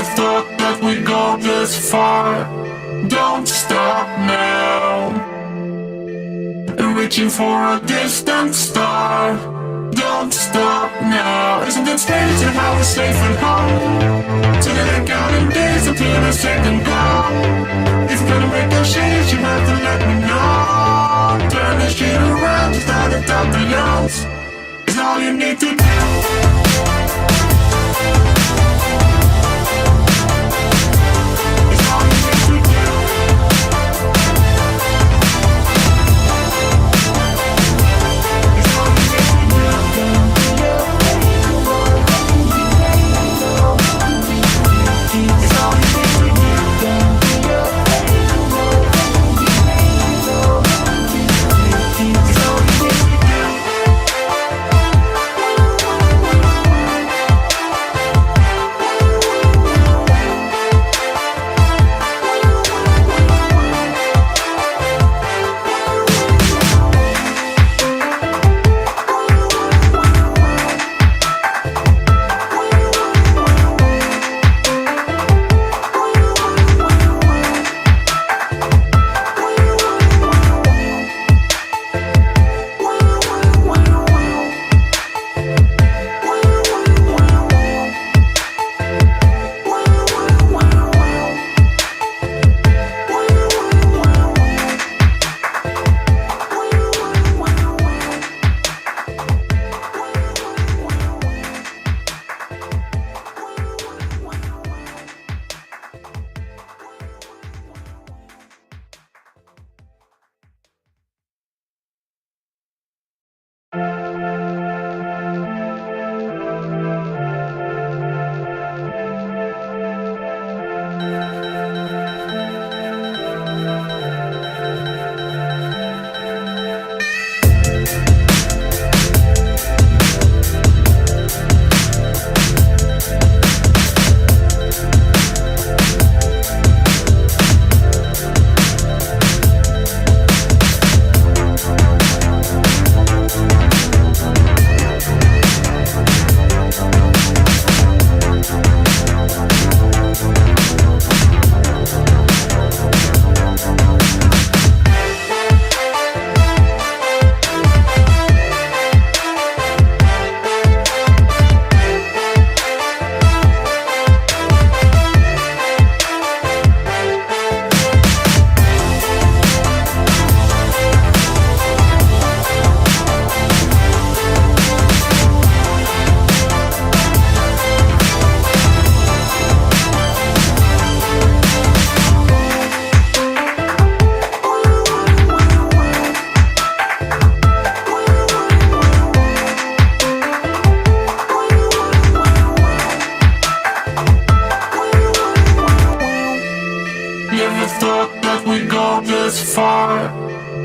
Never thought that we'd go this far. Don't stop now. Reaching for a distant star. Don't stop now. Isn't it strange how we're safe and home? So that I count in days until a second glow. If you're gonna break those shades, you have to let me know. Turn this shit around, just start to top the yells. It's all you need to do.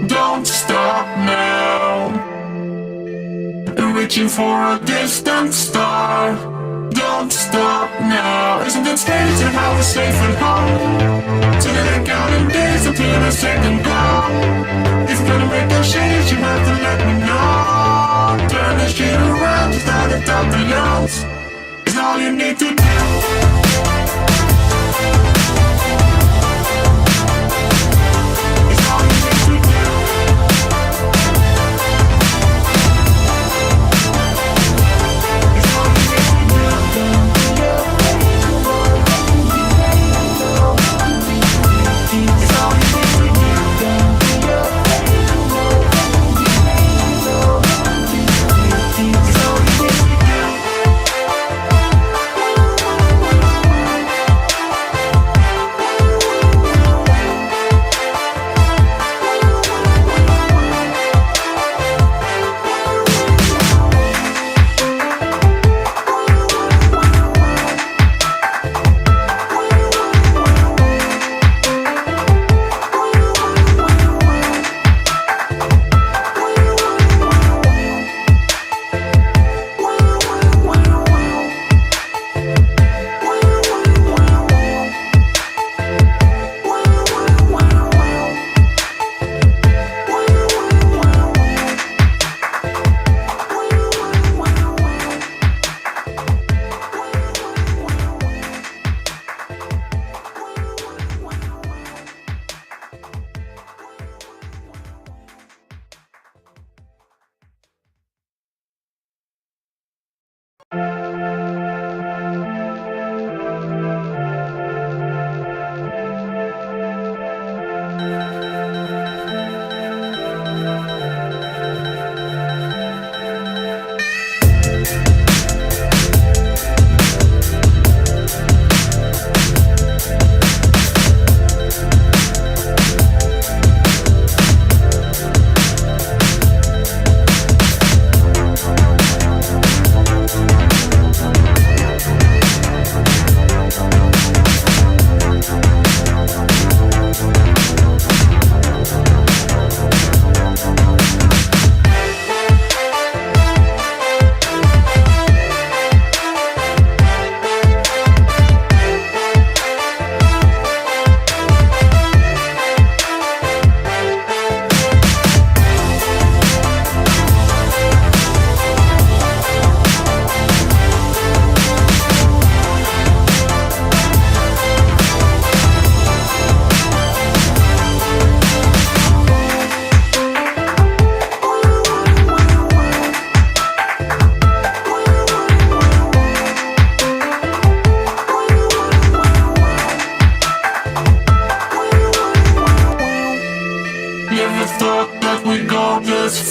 Don't stop now. Reaching for a distant star. Don't stop now. Isn't it strange how we're safe and home? So that I count in days until a second glow. If you're gonna break those shades, you have to let me know. Turn this shit around, just start to top the yells. It's all you need to do.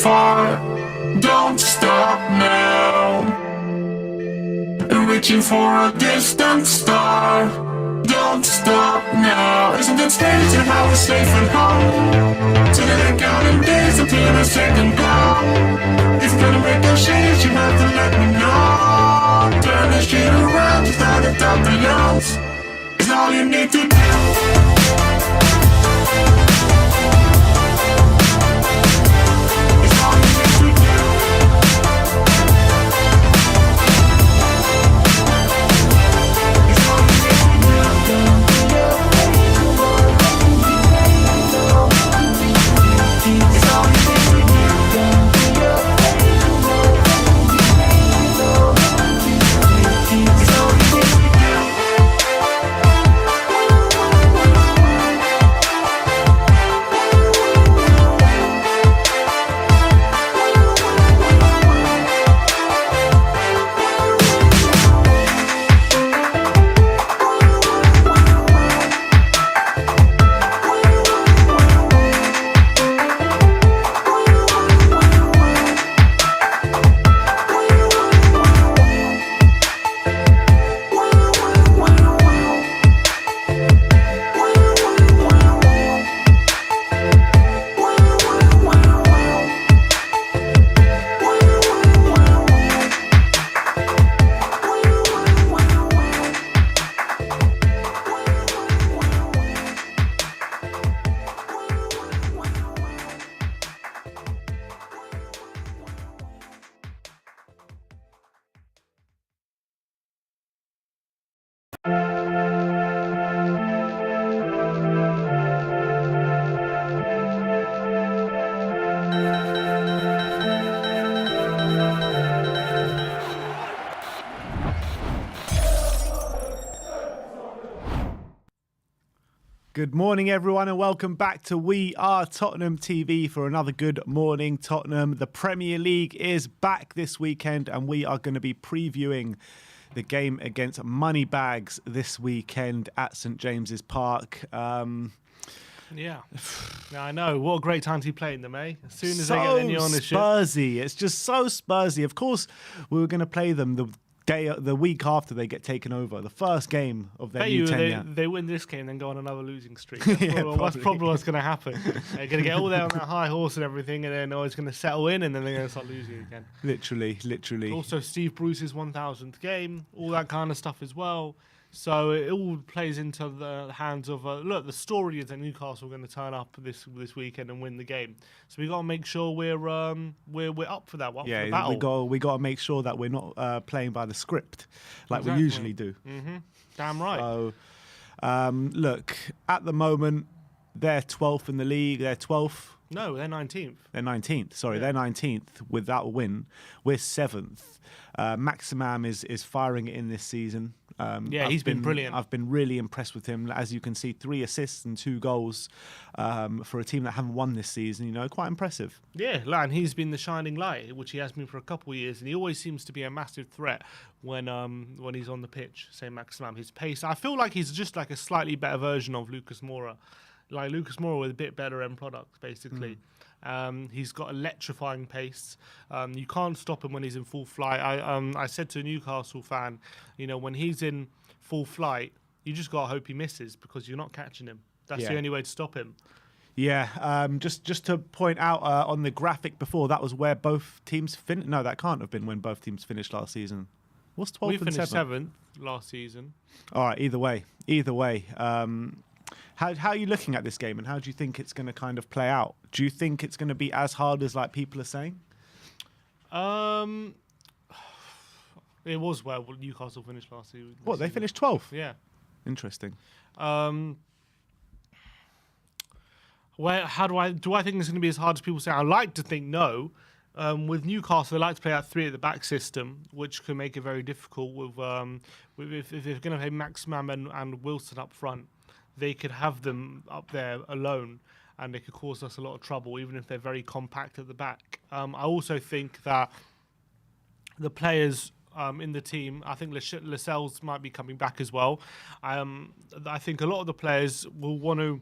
far. Don't stop now. Reaching for a distant star. Don't stop now. Isn't it strange how we're safe at home? Till they're counting days until a second glow. If you're gonna make a change, you have to let me know. Turn the shit around, just start to top the lows. It's all you need to do. Good morning, everyone, and welcome back to We Are Tottenham TV for another Good Morning Tottenham. The Premier League is back this weekend, and we are going to be previewing the game against Moneybags this weekend at St James's Park. Yeah, I know. What a great time to be playing them, eh? As soon as so they get any ownership. Spursy. It's just so Spursy. Of course, we were going to play them the week after they get taken over, the first game of their new tenure. They win this game, then go on another losing streak. That's probably what's going to happen. They're going to get all there on that high horse and everything, and then it's going to settle in, and then they're going to start losing again. Literally. Also, Steve Bruce's 1,000th game, all that kind of stuff as well. So it all plays into the hands of look. The story is that Newcastle are going to turn up this weekend and win the game. So we got to make sure we're up for that. Yeah, for the battle. we got to make sure that we're not playing by the script like we usually do. Mm-hmm. Damn right. So look, at the moment they're 12th in the league. They're 12th. No, they're 19th. They're 19th. Sorry, they're 19th without a win. We're 7th. Maximam is firing it in this season. He's been brilliant. I've been really impressed with him. As you can see, 3 assists and 2 goals for a team that haven't won this season. You know, quite impressive. Yeah, and he's been the shining light, which he has been for a couple of years, and he always seems to be a massive threat when he's on the pitch. Say Maximam, his pace. I feel like he's just like a slightly better version of Lucas Moura. Like Lucas Moura with a bit better end product, basically. He's got electrifying pace. You can't stop him when he's in full flight. I said to a Newcastle fan, you know, when he's in full flight, you just got to hope he misses because you're not catching him. That's the only way to stop him. Yeah, just to point out on the graphic before, that was where both teams finished. No, that can't have been when both teams finished last season. What's 12th we and finished 7th? 7th last season. All right, either way. How are you looking at this game, and how do you think it's going to kind of play out? Do you think it's going to be as hard as like people are saying? It was where Newcastle finished last season. What, they finished 12th? Yeah. Interesting. Do I think it's going to be as hard as people say? I like to think no. With Newcastle, they like to play that 3 at the back system, which can make it very difficult. If they're going to play Maximam and Wilson up front, they could have them up there alone, and they could cause us a lot of trouble, even if they're very compact at the back. I also think that the players in the team, I think Lascelles might be coming back as well. I think a lot of the players will want to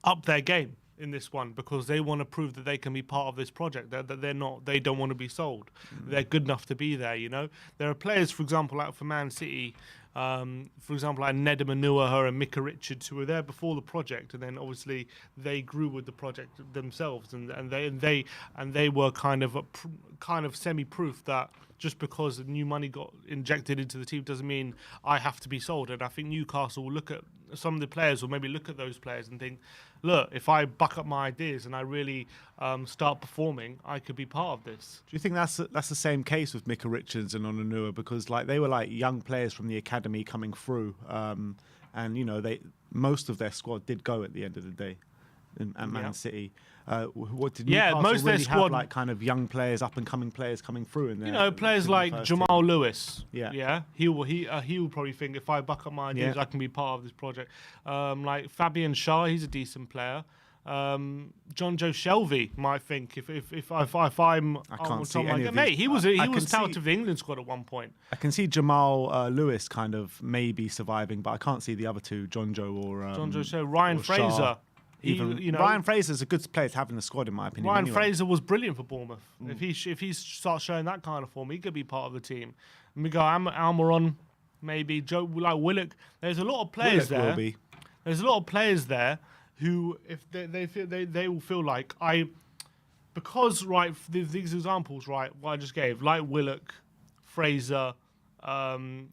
up their game. in this one because they want to prove that they can be part of this project. That they're not. They don't want to be sold. They're good enough to be there. You know, there are players, for example, out for Man City. For example, like Nedum Anuaha and Micah Richards, who were there before the project, and then obviously they grew with the project themselves, and they were kind of semi-proof that just because new money got injected into the team doesn't mean I have to be sold. And I think Newcastle will look at some of the players, or maybe look at those players and think, look, if I buck up my ideas and I really start performing, I could be part of this. Do you think that's the same case with Micah Richards and Onanua, because like they were like young players from the academy coming through, and you know most of their squad did go at the end of the day, at Man City. What did Newcastle most of their really squad have, like kind of young players, up and coming players coming through in there? You know, players like Jamal Lewis. Yeah. He will probably think if I buck up my ideas, I can be part of this project. Like Fabian Schär, he's a decent player. John Joe Shelvey might think if I'm I can't see any of mate, these. he was touted for the England squad at one point. I can see Jamal Lewis kind of maybe surviving, but I can't see the other two, John Joe or John Joe Shelvey, Ryan or Fraser. Schär. Ryan Fraser's a good player to have in the squad, in my opinion. Ryan anyway. Fraser was brilliant for Bournemouth. If he starts showing that kind of form, he could be part of the team. Miguel Almiron, maybe Joe like Willock. There's a lot of players Willock there. will be. There's a lot of players there who, if they will feel like because these examples what I just gave, like Willock, Fraser, maybe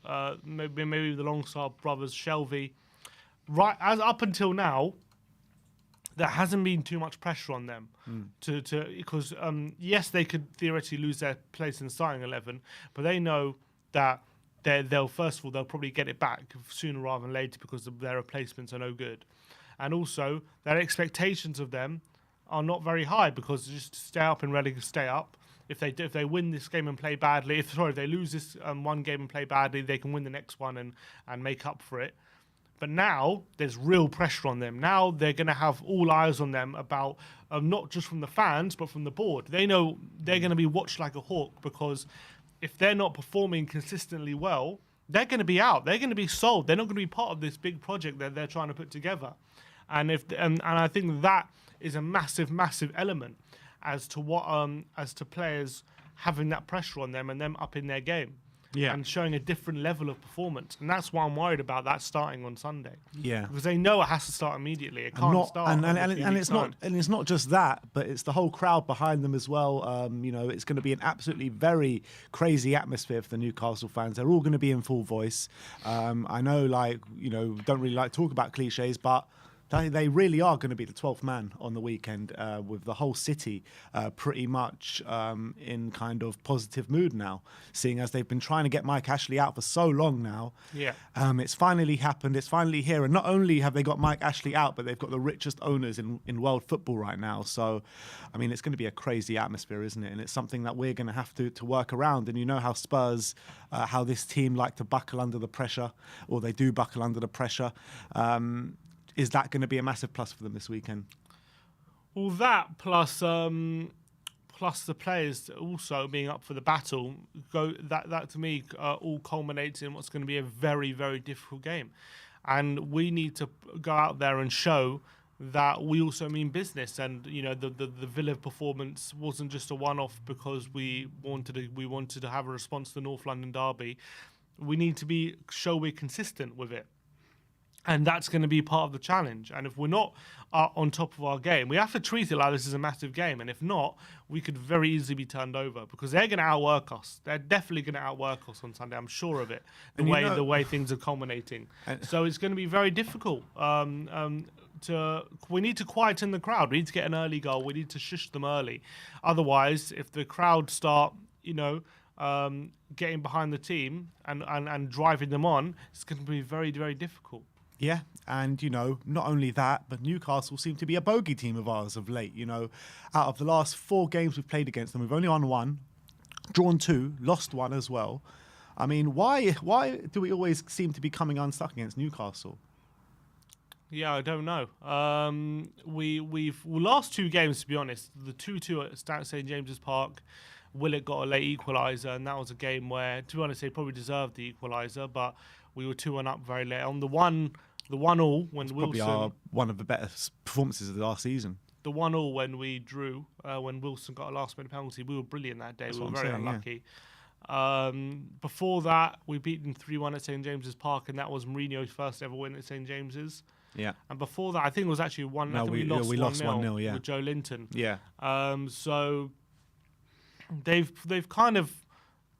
the Longstar brothers, Shelvey, as up until now. There hasn't been too much pressure on them because yes, they could theoretically lose their place in the starting 11, but they know that they'll probably get it back sooner rather than later because their replacements are no good, and also their expectations of them are not very high because just to stay up and ready to stay up. If they win this game and play badly, if they lose this one game and play badly, they can win the next one and make up for it. But now there's real pressure on them. Now they're going to have all eyes on them about not just from the fans, but from the board. They know they're going to be watched like a hawk because if they're not performing consistently well, they're going to be out. They're going to be sold. They're not going to be part of this big project that they're trying to put together. And I think that is a massive, massive element as to players having that pressure on them and them up in their game. Yeah. And showing a different level of performance. And that's why I'm worried about that starting on Sunday. Yeah. Because they know it has to start immediately. It can't start. And it's not just that, but it's the whole crowd behind them as well. It's going to be an absolutely very crazy atmosphere for the Newcastle fans. They're all going to be in full voice. I know, don't really like to talk about cliches, but they really are going to be the 12th man on the weekend, with the whole city pretty much in kind of positive mood now, seeing as they've been trying to get Mike Ashley out for so long now. Yeah. It's finally happened. It's finally here. And not only have they got Mike Ashley out, but they've got the richest owners in world football right now. So, I mean, it's going to be a crazy atmosphere, isn't it? And it's something that we're going to have to work around. And you know how Spurs, how this team like to buckle under the pressure, or they do buckle under the pressure. Is that going to be a massive plus for them this weekend? Well, that plus the players also being up for the battle, that to me all culminates in what's going to be a very, very difficult game. And we need to go out there and show that we also mean business. And the Villa performance wasn't just a one-off because we wanted to have a response to the North London derby. We need to show we're consistent with it. And that's going to be part of the challenge. And if we're not on top of our game, we have to treat it like this is a massive game. And if not, we could very easily be turned over because they're going to outwork us. They're definitely going to outwork us on Sunday. I'm sure of it. The way things are culminating. So it's going to be very difficult. We need to quieten the crowd. We need to get an early goal. We need to shush them early. Otherwise, if the crowd start, getting behind the team and driving them on, it's going to be very, very difficult. Yeah, and not only that, but Newcastle seem to be a bogey team of ours of late. Out of the last 4 games we've played against them, we've only won 1, drawn 2, lost 1 as well. I mean, why do we always seem to be coming unstuck against Newcastle? Yeah, I don't know. We've last 2 games, to be honest. The 2-2 at St James's Park, Willock got a late equaliser, and that was a game where, to be honest, they probably deserved the equaliser, but we were 2-1 up very late. On the one The 1-1 when Probably Wilson. one of the better performances of the last season. The 1-1 when we drew, when Wilson got a last-minute penalty, we were brilliant that day. That's we were what I'm very saying, unlucky. Before that, we beat them 3-1 at St James's Park, and that was Mourinho's first ever win at St James's. Yeah. And before that, I think it was actually one. No, I think we lost 1-0, yeah. with Joe Linton. Yeah. So they've kind of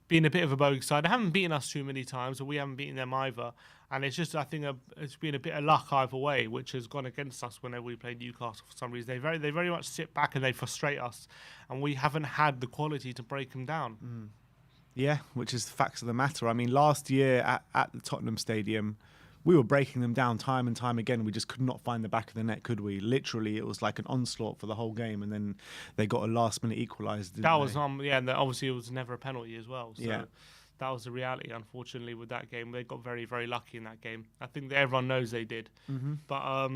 been a bit of a bogey side. They haven't beaten us too many times, or we haven't beaten them either. And it's just, I think, it's been a bit of luck either way, which has gone against us whenever we play Newcastle for some reason. They very much sit back and they frustrate us, and we haven't had the quality to break them down. Yeah, which is the facts of the matter. I mean, last year at the Tottenham Stadium, we were breaking them down time and time again. We just could not find the back of the net, could we? Literally, it was like an onslaught for the whole game, and then they got a last-minute equaliser. That was yeah, and obviously it was never a penalty as well. So Yeah. that was the reality, unfortunately, with that game. They got very, very lucky in that game. I think that everyone knows they did. But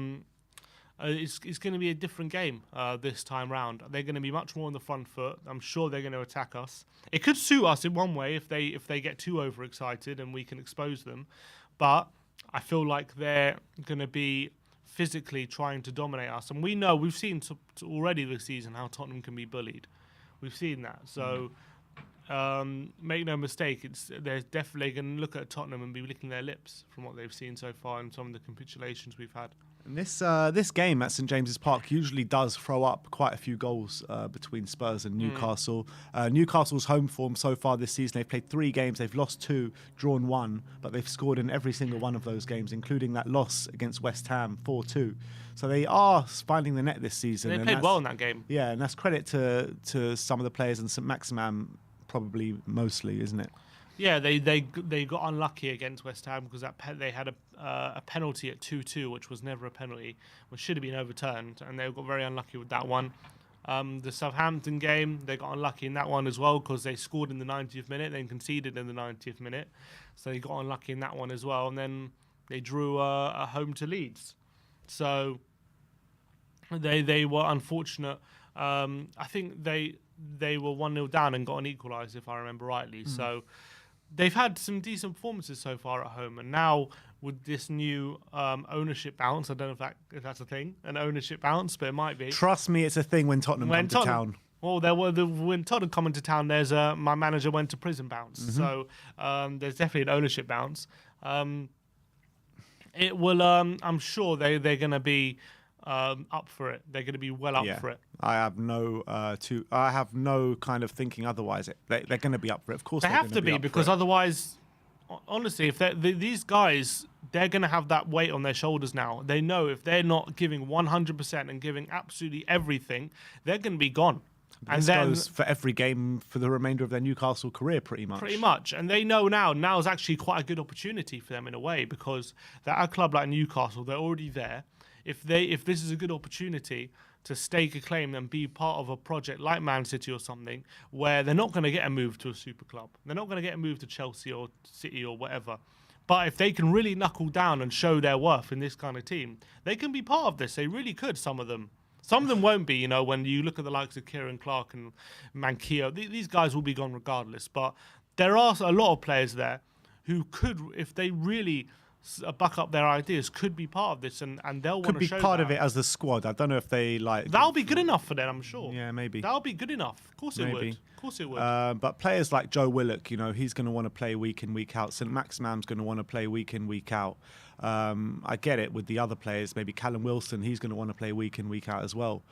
it's going to be a different game this time round. They're going to be much more on the front foot. I'm sure they're going to attack us. It could suit us in one way if they get too overexcited and we can expose them. But I feel like they're going to be physically trying to dominate us. And we've seen already this season how Tottenham can be bullied. We've seen that. So make no mistake, they're definitely going to look at Tottenham and be licking their lips from what they've seen so far and some of the capitulations we've had. And this game at St James's Park usually does throw up quite a few goals between Spurs and Newcastle. Newcastle's home form so far this season, they've played 3 games, they've lost 2, drawn 1, but they've scored in every single one of those games, including that loss against West Ham 4-2. So they are finding the net this season. They played well in that game. Yeah, and that's credit to some of the players and St Maximin probably mostly, isn't it? Yeah, they got unlucky against West Ham because they had a penalty at 2-2, which was never a penalty, which should have been overturned, and they got very unlucky with that one. The Southampton game, they got unlucky in that one as well because they scored in the 90th minute, then conceded in the 90th minute, so they got unlucky in that one as well, and then they drew a home to Leeds. So they were unfortunate. I think they were 1-0 down and got an equaliser, if I remember rightly. So they've had some decent performances so far at home, and now with this new ownership bounce, I don't know if that's a thing, an ownership bounce, but it might be. Trust me, it's a thing when Tottenham come to town. Well, when Tottenham come into town, there's my manager went to prison bounce, so there's definitely an ownership bounce. It will. I'm sure they're going to be up for it. They're going to be well up for it. I have no kind of thinking otherwise. They're going to be up for it. Of course, they have to be because otherwise, honestly, if these guys, they're going to have that weight on their shoulders now. They know if they're not giving 100% and giving absolutely everything, they're going to be gone. And this goes for every game for the remainder of their Newcastle career, pretty much. Pretty much. And they know now is actually quite a good opportunity for them in a way because they're at a club like Newcastle. They're already there. If this is a good opportunity to stake a claim and be part of a project like Man City or something, where they're not going to get a move to a super club, they're not going to get a move to Chelsea or City or whatever. But if they can really knuckle down and show their worth in this kind of team, they can be part of this. They really could. Some of them won't be. You know, when you look at the likes of Kieran Clark and Manquillo, these guys will be gone regardless. But there are a lot of players there who could, if they really buck up their ideas, could be part of this, and they'll want to show could be part that. of it as the squad. I don't know if they like. That'll be good enough for them, I'm sure. Yeah, maybe. That'll be good enough. Of course it would. Of course it would. But players like Joe Willock, you know, he's going to want to play week in, week out. St Maximan's going to want to play week in, week out. I get it with the other players. Maybe Callum Wilson, he's going to want to play week in, week out as well.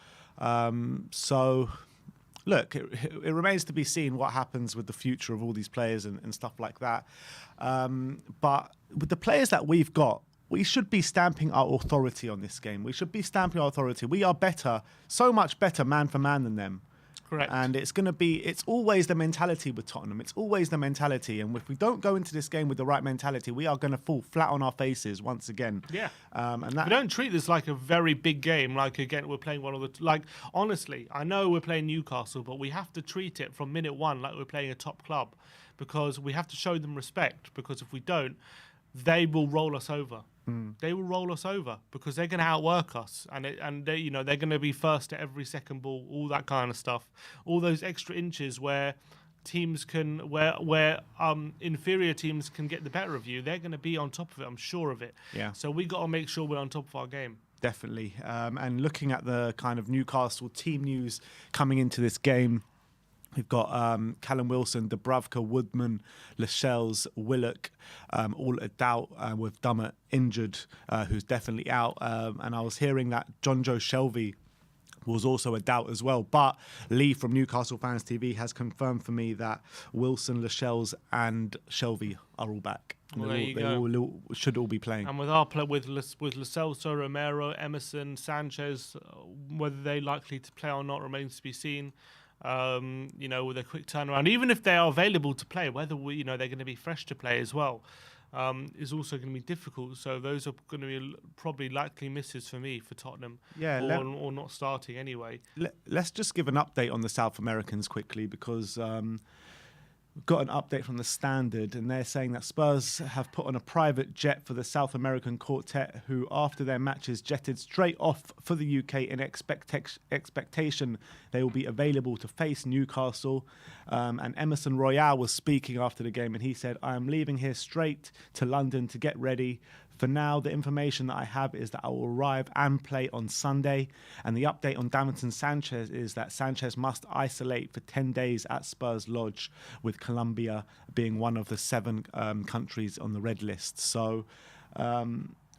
So, look, it remains to be seen what happens with the future of all these players and stuff like that. But with the players that we've got, we should be stamping our authority on this game. We should be stamping our authority. We are better, so much better man for man than them. Correct. And it's always the mentality with Tottenham. It's always the mentality. And if we don't go into this game with the right mentality, we are going to fall flat on our faces once again. Yeah. And we don't treat this like a very big game. Like, again, we're playing one of the... honestly, I know we're playing Newcastle, but we have to treat it from minute one like we're playing a top club because we have to show them respect, because if we don't, they will roll us over. They will roll us over because they're going to outwork us, and they, you know, they're going to be first at every second ball, all that kind of stuff, all those extra inches where teams can where inferior teams can get the better of you, they're going to be on top of it. I'm sure of it. Yeah. So we got to make sure we're on top of our game. Definitely. And looking at the kind of Newcastle team news coming into this game, we've got Callum Wilson, Dubravka, Woodman, Lascelles, Willock, all a doubt, with Dummett injured, who's definitely out. And I was hearing that John Joe Shelvey was also a doubt as well. But Lee from Newcastle Fans TV has confirmed for me that Wilson, Lascelles and Shelvey are all back. Well, They all should all be playing. And with our play with Lascelles, Romero, Emerson, Sanchez, whether they're likely to play or not remains to be seen. With a quick turnaround, even if they are available to play, whether they're going to be fresh to play as well, is also going to be difficult. So those are going to be probably likely misses for me for Tottenham. Yeah, or not starting anyway. Let's just give an update on the South Americans quickly, because we've got an update from the Standard, and they're saying that Spurs have put on a private jet for the South American quartet, who after their matches jetted straight off for the UK in expectation they will be available to face Newcastle. And Emerson Royale was speaking after the game, and he said, "I am leaving here straight to London to get ready. For now, the information that I have is that I will arrive and play on Sunday." And the update on Davinson Sanchez is that Sanchez must isolate for 10 days at Spurs Lodge, with Colombia being one of the 7 countries on the red list. So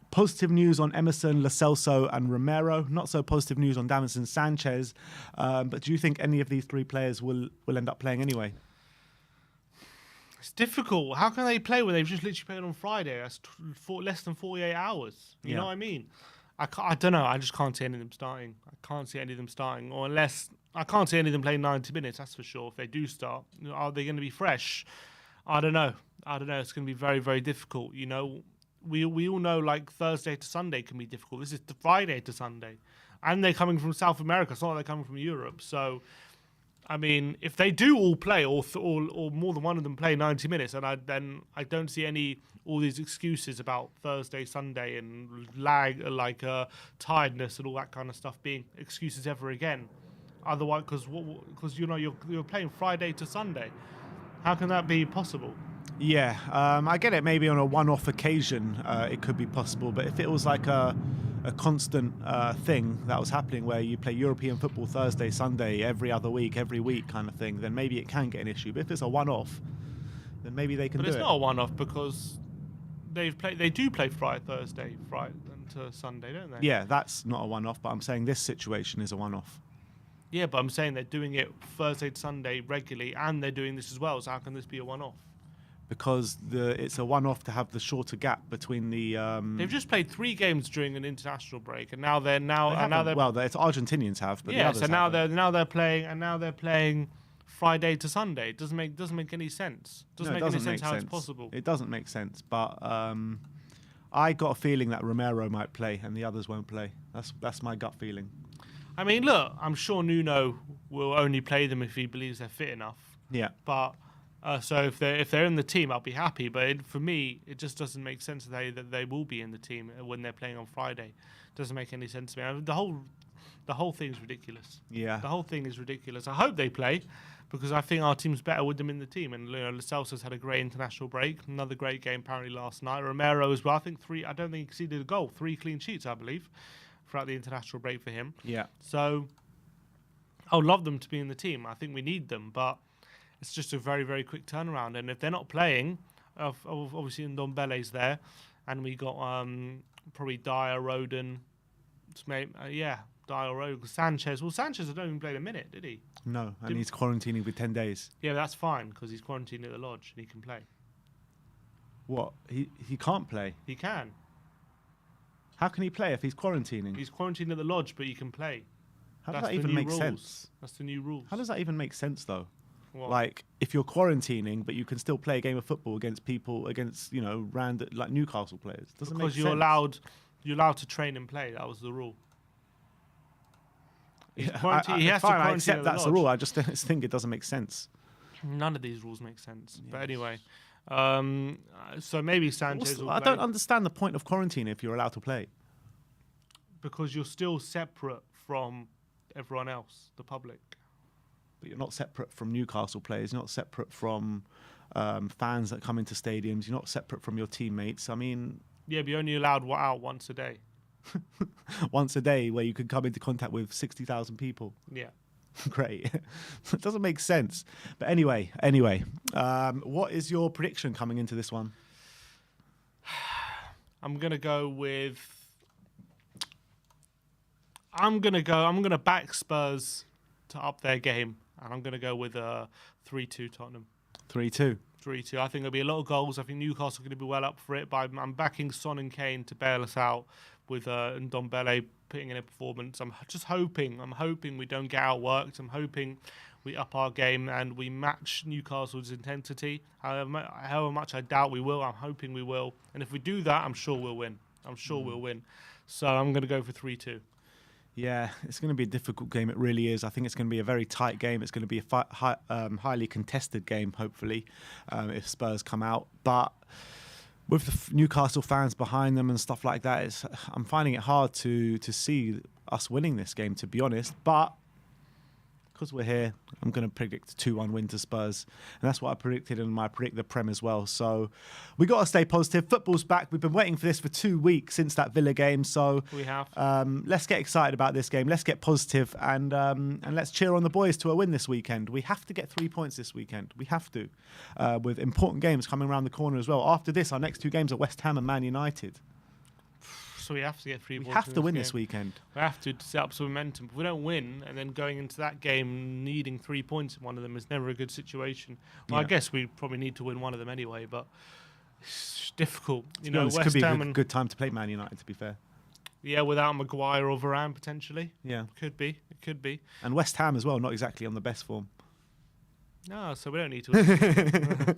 positive news on Emerson, Lo Celso and Romero. Not so positive news on Davinson Sanchez. But do you think any of these 3 players will end up playing anyway? It's difficult. How can they play when they've just literally played on Friday? That's less than 48 hours. You know what I mean? I don't know. I just can't see any of them starting. I can't see any of them starting. Or unless... I can't see any of them playing 90 minutes, that's for sure. If they do start, are they going to be fresh? I don't know. It's going to be very, very difficult. We all know, like, Thursday to Sunday can be difficult. This is the Friday to Sunday. And they're coming from South America. It's not like they're coming from Europe. So... I mean, if they do all play, or more than one of them play 90 minutes, then I don't see all these excuses about Thursday, Sunday, and tiredness and all that kind of stuff being excuses ever again. Otherwise, because you're playing Friday to Sunday, how can that be possible? Yeah, I get it. Maybe on a one-off occasion, it could be possible. But if it was like a constant thing that was happening, where you play European football Thursday, Sunday, every week kind of thing, then maybe it can get an issue. But if it's a one-off, then maybe they can do it. But it's not a one-off, because they do play Friday to Sunday, don't they? Yeah, that's not a one-off. But I'm saying this situation is a one-off. Yeah, but I'm saying they're doing it Thursday to Sunday regularly, and they're doing this as well. So how can this be a one-off? Because it's a one-off to have the shorter gap between the. They've just played 3 games during an international break, and now they're well, it's Argentinians have, but yeah. The So now they're playing Friday to Sunday. It doesn't make any sense. Doesn't make any sense how it's possible. It doesn't make sense, but I got a feeling that Romero might play and the others won't play. That's my gut feeling. I mean, look, I'm sure Nuno will only play them if he believes they're fit enough. Yeah, but. So if they're in the team, I'll be happy. But for me, it just doesn't make sense that they will be in the team when they're playing on Friday. Doesn't make any sense to me. I mean, the whole thing is ridiculous. Yeah, the whole thing is ridiculous. I hope they play, because I think our team's better with them in the team. And Lo Celso's had a great international break. Another great game apparently last night. Romero as well. I don't think he exceeded a goal. 3 clean sheets, I believe, throughout the international break for him. Yeah. So I would love them to be in the team. I think we need them, but. It's just a very, very quick turnaround. And if they're not playing, obviously Ndombele's there, and we got probably Dyer, Roden, Dyer, Roden, Sanchez. Well, Sanchez had not even played a minute, did he? No, and he's quarantining for 10 days. Yeah, that's fine, because he's quarantined at the lodge and he can play. What? He can't play? He can. How can he play if he's quarantining? He's quarantined at the lodge, but he can play. How does that even make sense? That's the new rules. How does that even make sense, though? What? Like, if you're quarantining, but you can still play a game of football against random, like Newcastle players. Doesn't make sense. Because you're allowed to train and play. That was the rule. He has to quarantine. I accept that's the rule. I just think it doesn't make sense. None of these rules make sense. Yes. But anyway, so maybe Sanchez will play. I don't understand the point of quarantine if you're allowed to play. Because you're still separate from everyone else, the public. but you're not separate from Newcastle players. You're not separate from fans that come into stadiums. You're not separate from your teammates. I mean, Yeah, but you're only allowed out once a day. once a day where you can come into contact with 60,000 people. Yeah. Great. It doesn't make sense. But anyway, what is your prediction coming into this one? I'm gonna back Spurs to up their game, and I'm gonna go with 3-2 Tottenham. 3-2. 3-2. I think there'll be a lot of goals. I think Newcastle are going to be well up for it, but I'm backing Son and Kane to bail us out with Ndombele putting in a performance. I'm hoping we don't get outworked. I'm hoping we up our game and we match Newcastle's intensity. However much I doubt we will, I'm hoping we will. And if we do that, I'm sure we'll win. We'll win. So I'm going to go for 3-2. Yeah, it's going to be a difficult game. It really is. I think it's going to be a very tight game. It's going to be a highly contested game, hopefully, if Spurs come out. But with the Newcastle fans behind them and stuff like that, I'm finding it hard to see us winning this game, to be honest. But because we're here, I'm going to predict a 2-1 win to Spurs. And that's what I predicted in my Predict the Prem as well. So we got to stay positive. Football's back. We've been waiting for this for 2 weeks since that Villa game. So we have. Let's get excited about this game. Let's get positive and let's cheer on the boys to a win this weekend. We have to get 3 points this weekend. We have to. With important games coming around the corner as well. After this, our next 2 games are West Ham and Man United. So we have to get 3 points. We have to win this weekend. We have to set up some momentum. If we don't win, and then going into that game needing 3 points in one of them is never a good situation. Well, I guess we probably need to win one of them anyway, but it's difficult. This could be a good time to play Man United, to be fair. Yeah, without Maguire or Varane, potentially. Yeah. It could be. And West Ham as well, not exactly on the best form. No, so we don't need to win.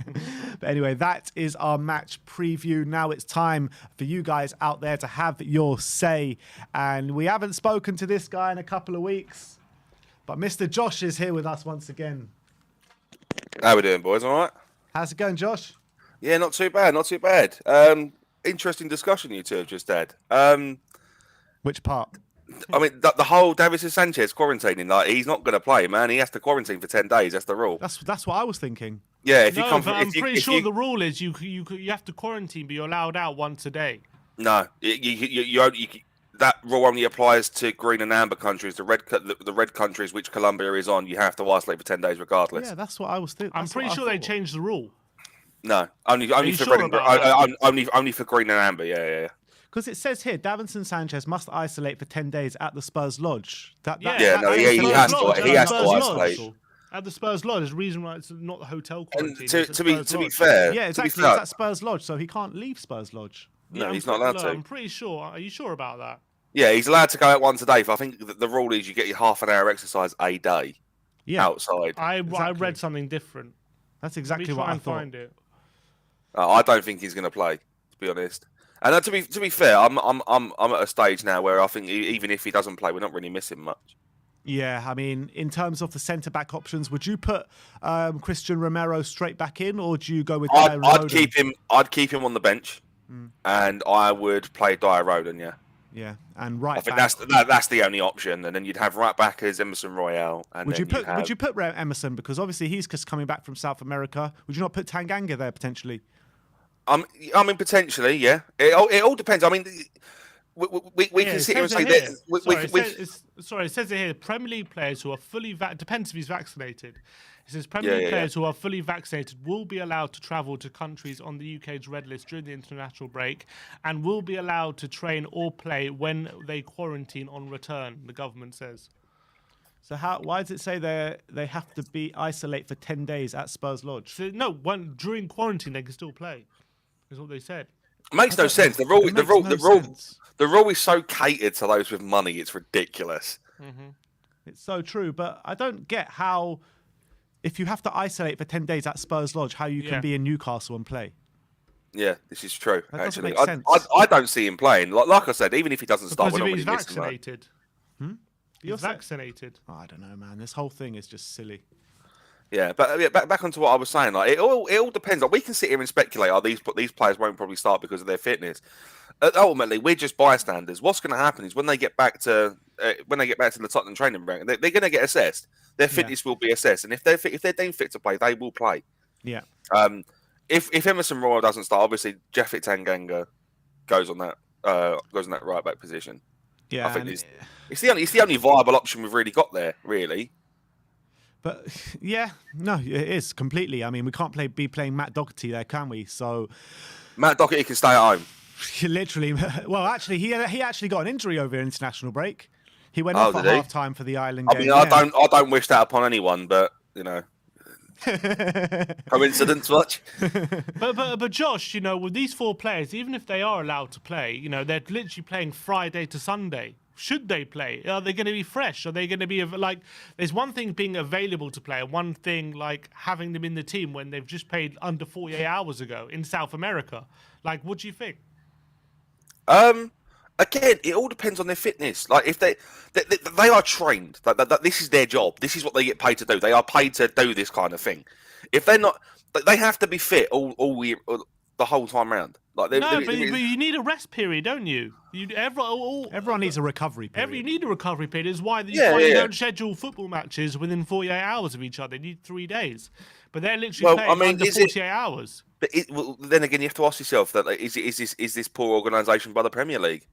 But anyway, that is our match preview. Now it's time for you guys out there to have your say. And we haven't spoken to this guy in a couple of weeks, but Mr. Josh is here with us once again. How we doing, boys? All right? How's it going, Josh? Yeah, not too bad, not too bad. Interesting discussion you two have just had. Which part? I mean, the whole Davinson Sanchez quarantining, like, he's not going to play, man. He has to quarantine for 10 days. That's the rule. That's what I was thinking. Yeah, if you No, come but from... I'm pretty sure the rule is you have to quarantine, but you're allowed out once a day. No, that rule only applies to green and amber countries. The red countries, which Colombia is on, you have to isolate for 10 days regardless. Yeah, that's what I was thinking. I'm pretty sure they changed the rule. No, only for sure only for green and amber. Yeah. Because it says here, Davinson Sanchez must isolate for 10 days at the Spurs Lodge. He has to isolate. At the Spurs Lodge, there's a reason why it's not the hotel quarantine. To be fair, yeah, exactly. It's at Spurs Lodge, so he can't leave Spurs Lodge. No, he's not allowed to. I'm pretty sure. Are you sure about that? Yeah, he's allowed to go out once a day. I think the rule is you get your half an hour exercise a day outside. I read something different. That's exactly what I thought. Find it. I don't think he's going to play, to be honest. And to be fair, I'm at a stage now where I think even if he doesn't play, we're not really missing much. Yeah, I mean, in terms of the centre-back options, would you put Christian Romero straight back in, or do you go with Dyer Roden? I'd keep him on the bench, and I would play Dyer Roden. Yeah. Yeah, and right. I think that's the only option, and then you'd have right back as Emerson Royale. And would you put Emerson, because obviously he's just coming back from South America? Would you not put Tanganga there potentially? I mean, potentially, yeah. It all depends. I mean, we can sit here and say that. Sorry, it says it here. Premier League players who are fully depends if he's vaccinated. It says Premier League players who are fully vaccinated will be allowed to travel to countries on the UK's red list during the international break, and will be allowed to train or play when they quarantine on return. The government says. So why does it say they have to be isolate for 10 days at Spurs Lodge? So, no, during quarantine they can still play. Is what they said. It makes no sense. The rule is so catered to those with money. It's ridiculous. Mm-hmm. It's so true, but I don't get how, if you have to isolate for 10 days at Spurs Lodge, how you can be in Newcastle and play. Yeah, this is true. That actually, doesn't make sense. I don't see him playing. Like I said, even if he doesn't start, because we're not he's really missing vaccinated. He's vaccinated. Oh, I don't know, man. This whole thing is just silly. Yeah, but back onto what I was saying. Like it all depends. Like we can sit here and speculate. These players won't probably start because of their fitness. Ultimately, we're just bystanders. What's going to happen is when they get back to when they get back to the Tottenham training ground, they're going to get assessed. Their fitness will be assessed, and if they're deemed fit to play, they will play. Yeah. If Emerson Royal doesn't start, obviously Jeffrey Tanganga goes on that right back position. Yeah, I think it's the only viable option we've really got there, really. But yeah, no, it is completely. I mean, we can't be playing Matt Doherty there, can we? So Matt Doherty can stay at home. Literally, well, actually, he actually got an injury over international break. He went off at half time for the Ireland game. I mean, I don't wish that upon anyone, but you know, coincidence much. But Josh, you know, with these 4 players, even if they are allowed to play, you know, they're literally playing Friday to Sunday. Should they play? Are they going to be fresh? Are they going to be like? There's one thing being available to play, and one thing like having them in the team when they've just played under 48 hours ago in South America. Like, what do you think? Again, it all depends on their fitness. Like, if they are trained, this is their job. This is what they get paid to do. They are paid to do this kind of thing. If they're not, they have to be fit all year, the whole time round. Like, but you need a rest period, don't you? Everyone needs a recovery period. You need a recovery period. Is why you don't schedule football matches within 48 hours of each other. You need 3 days. But they're literally playing under 48 hours. But then again, you have to ask yourself that is this poor organisation by the Premier League?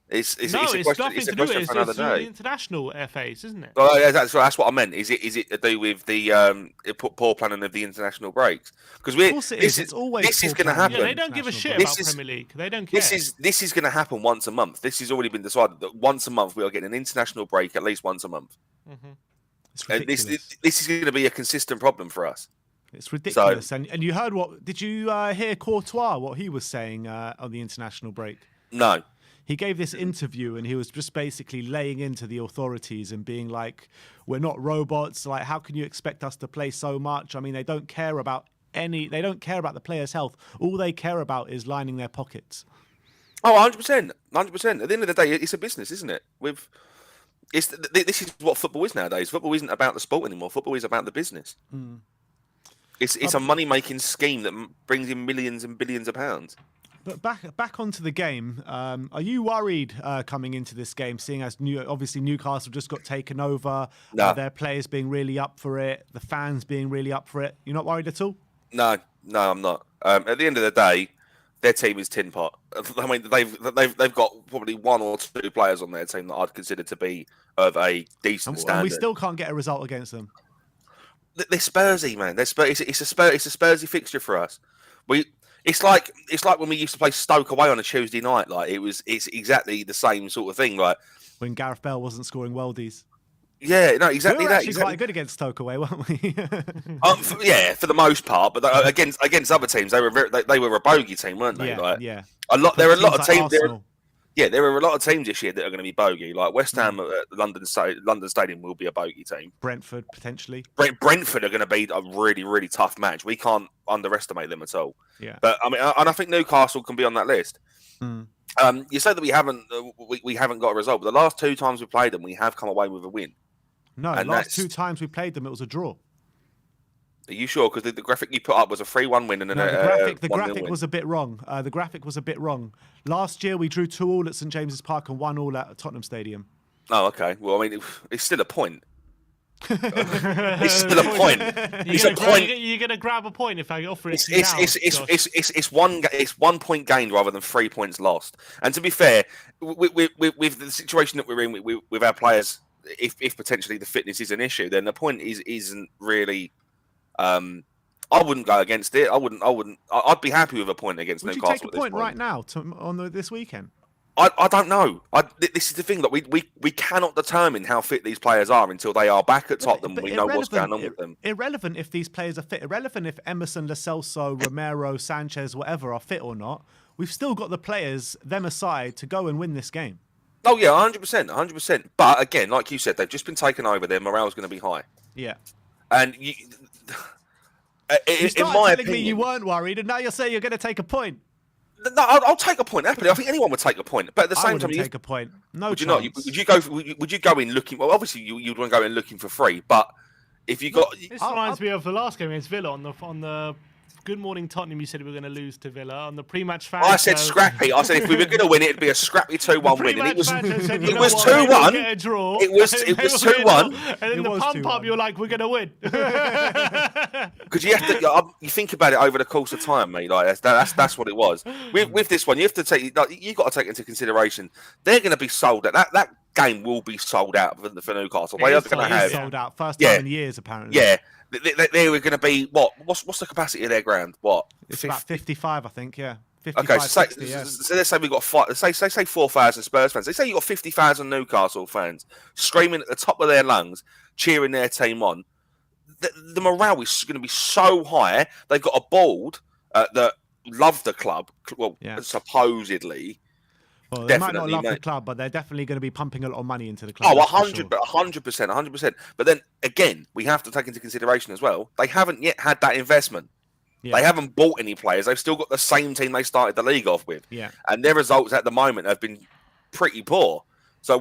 It's nothing to do with it. It's the international FAs, isn't it? Well, that's what I meant. Is it to do with the poor planning of the international breaks? Because this is going to happen. Yeah, they don't give a shit about Premier League. They don't care. This is going to happen once a month. This has already been decided that once a month we are getting an international break, at least once a month. Mm-hmm. And this is going to be a consistent problem for us. It's ridiculous. So, and you heard did you hear Courtois, what he was saying on the international break? No. He gave this interview and he was just basically laying into the authorities and being like, we're not robots. Like, how can you expect us to play so much? I mean, they don't care about the players' health. All they care about is lining their pockets. Oh, 100%. 100%. At the end of the day, it's a business, isn't it? This is what football is nowadays. Football isn't about the sport anymore. Football is about the business. Mm. It's a money-making scheme that brings in millions and billions of pounds. But back onto the game, are you worried coming into this game, seeing as obviously Newcastle just got taken over, their players being really up for it, the fans being really up for it? You're not worried at all? No, I'm not. At the end of the day, their team is tin pot. I mean, they've got probably 1 or 2 players on their team that I'd consider to be of a decent standard. And we still can't get a result against them. They're Spursy, man. It's a Spursy fixture for us. It's like when we used to play Stoke away on a Tuesday night. Like it's exactly the same sort of thing. Like when Gareth Bale wasn't scoring worldies. Yeah, no, exactly. We were actually quite good against Stoke away, weren't we? For the most part, but against other teams, they were a bogey team, weren't they? Yeah. There are a lot of teams. Arsenal. There are a lot of teams this year that are going to be bogey. Like West Ham at London Stadium will be a bogey team. Brentford potentially. Brentford are going to be a really, really tough match. We can't underestimate them at all. Yeah. But I mean, and I think Newcastle can be on that list. Mm. You say that we haven't got a result, but the last 2 times we played them, we have come away with a win. No, the last 2 times we played them, it was a draw. Are you sure? Because the graphic you put up was a 3-1 win and then the graphic was a bit wrong. The graphic was a bit wrong. Last year we drew 2-2 at St James's Park and 1-1 at Tottenham Stadium. Oh, okay. Well, I mean, it's still a point. It's still a point. You're going to grab a point if I offer it to you now. It's 1 point gained rather than 3 points lost. And to be fair, with the situation that we're in with our players, if potentially the fitness is an issue, then the point isn't really. I wouldn't go against it. I'd be happy with a point against Newcastle. Would you take a point right now this weekend? I don't know. This is the thing that we cannot determine how fit these players are until they are back at Tottenham. We know what's going on with them. Irrelevant if these players are fit. Irrelevant if Emerson, Lo Celso, Romero, Sanchez, whatever are fit or not. We've still got the players, them aside, to go and win this game. Oh yeah, 100%. But again, like you said, they've just been taken over. Their morale's going to be high. Yeah. And you started telling me you weren't worried, and now you're saying you're going to take a point. No, I'll take a point happily. I think anyone would take a point, but at the same time, take a point. No, would you not? Would you go in looking? Well, obviously, you'd want to go in looking for free. But if you got, this reminds me of the last game against Villa on the Good Morning Tottenham, you said we were going to lose to Villa on the pre-match fan. I said scrappy. I said if we were going to win, it'd be a scrappy 2-1 win. And it was 2-1. Get a draw. It was 2-1. And then the pump up, you're like, we're going to win. Because you have to, you think about it over the course of time, mate. Like that's what it was. With this one, you have to take, you got to take into consideration they're going to be sold out. That game will be sold out for Newcastle. They are going to have sold out first time in years, apparently. Yeah, they were going to be what's the capacity of their ground? What? It's about 55, I think. Yeah. 55, okay, so, 60, yeah. So let's say we got say 4,000 Spurs fans. They say you got 50,000 Newcastle fans screaming at the top of their lungs, cheering their team on. The morale is going to be so high. They've got a board that love the club. Well, supposedly. Well, they might not love the club, but they're definitely going to be pumping a lot of money into the club. Oh, 100%. But then again, we have to take into consideration as well. They haven't yet had that investment. Yeah. They haven't bought any players. They've still got the same team they started the league off with. Yeah. And their results at the moment have been pretty poor. So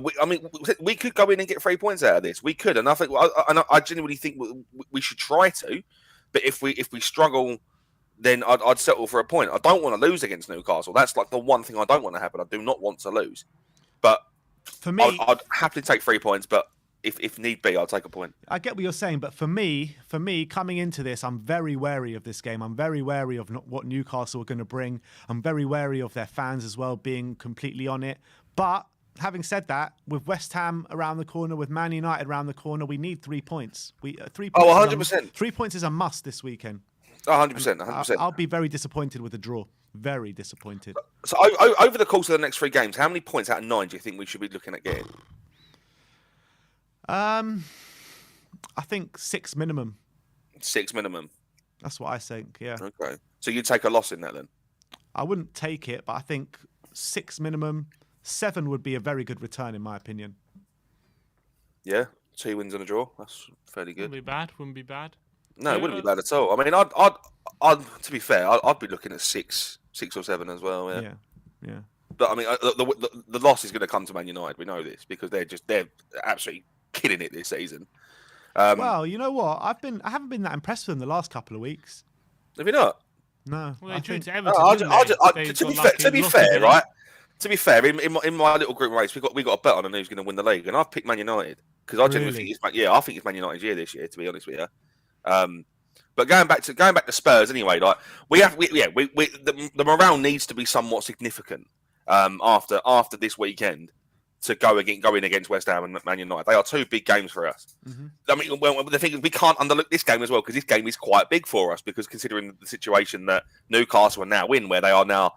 we could go in and get 3 points out of this. We could, and I genuinely think we should try to. But if we struggle, then I'd settle for a point. I don't want to lose against Newcastle. That's like the one thing I don't want to happen. I do not want to lose. But for me, I'd happily take 3 points. But if need be, I'll take a point. I get what you're saying, but for me, coming into this, I'm very wary of this game. I'm very wary of what Newcastle are going to bring. I'm very wary of their fans as well being completely on it. But having said that, with West Ham around the corner, with Man United around the corner, we need 3 points. 3 points. Oh, 100%. 3 points is a must this weekend. 100%. I'll be very disappointed with the draw. Very disappointed. So over the course of the next 3 games, how many points out of 9 do you think we should be looking at getting? I think 6 minimum. 6 minimum. That's what I think. Yeah. Okay. So you'd take a loss in that then? I wouldn't take it, but I think 6 minimum. 7 would be a very good return, in my opinion. Yeah, 2 wins and a draw. That's fairly good. Wouldn't be bad. No, it wouldn't be bad at all. I mean, I'd to be fair, I'd be looking at 6 or 7 as well. Yeah. But I mean, the loss is going to come to Man United. We know this because they're absolutely killing it this season. Well, you know what? I haven't been that impressed with them the last couple of weeks. Have you not? No. Well, they drew to Everton. To be fair, right? To be fair, in my little group race, we got a bet on who's going to win the league, and I've picked Man United because I genuinely think I think it's Man United's year this year. To be honest with you, but going back to Spurs anyway, like the morale needs to be somewhat significant after this weekend to go in against West Ham and Man United. They are 2 big games for us. Mm-hmm. I mean, well, the thing is, we can't underlook this game as well because this game is quite big for us because considering the situation that Newcastle are now in, where they are now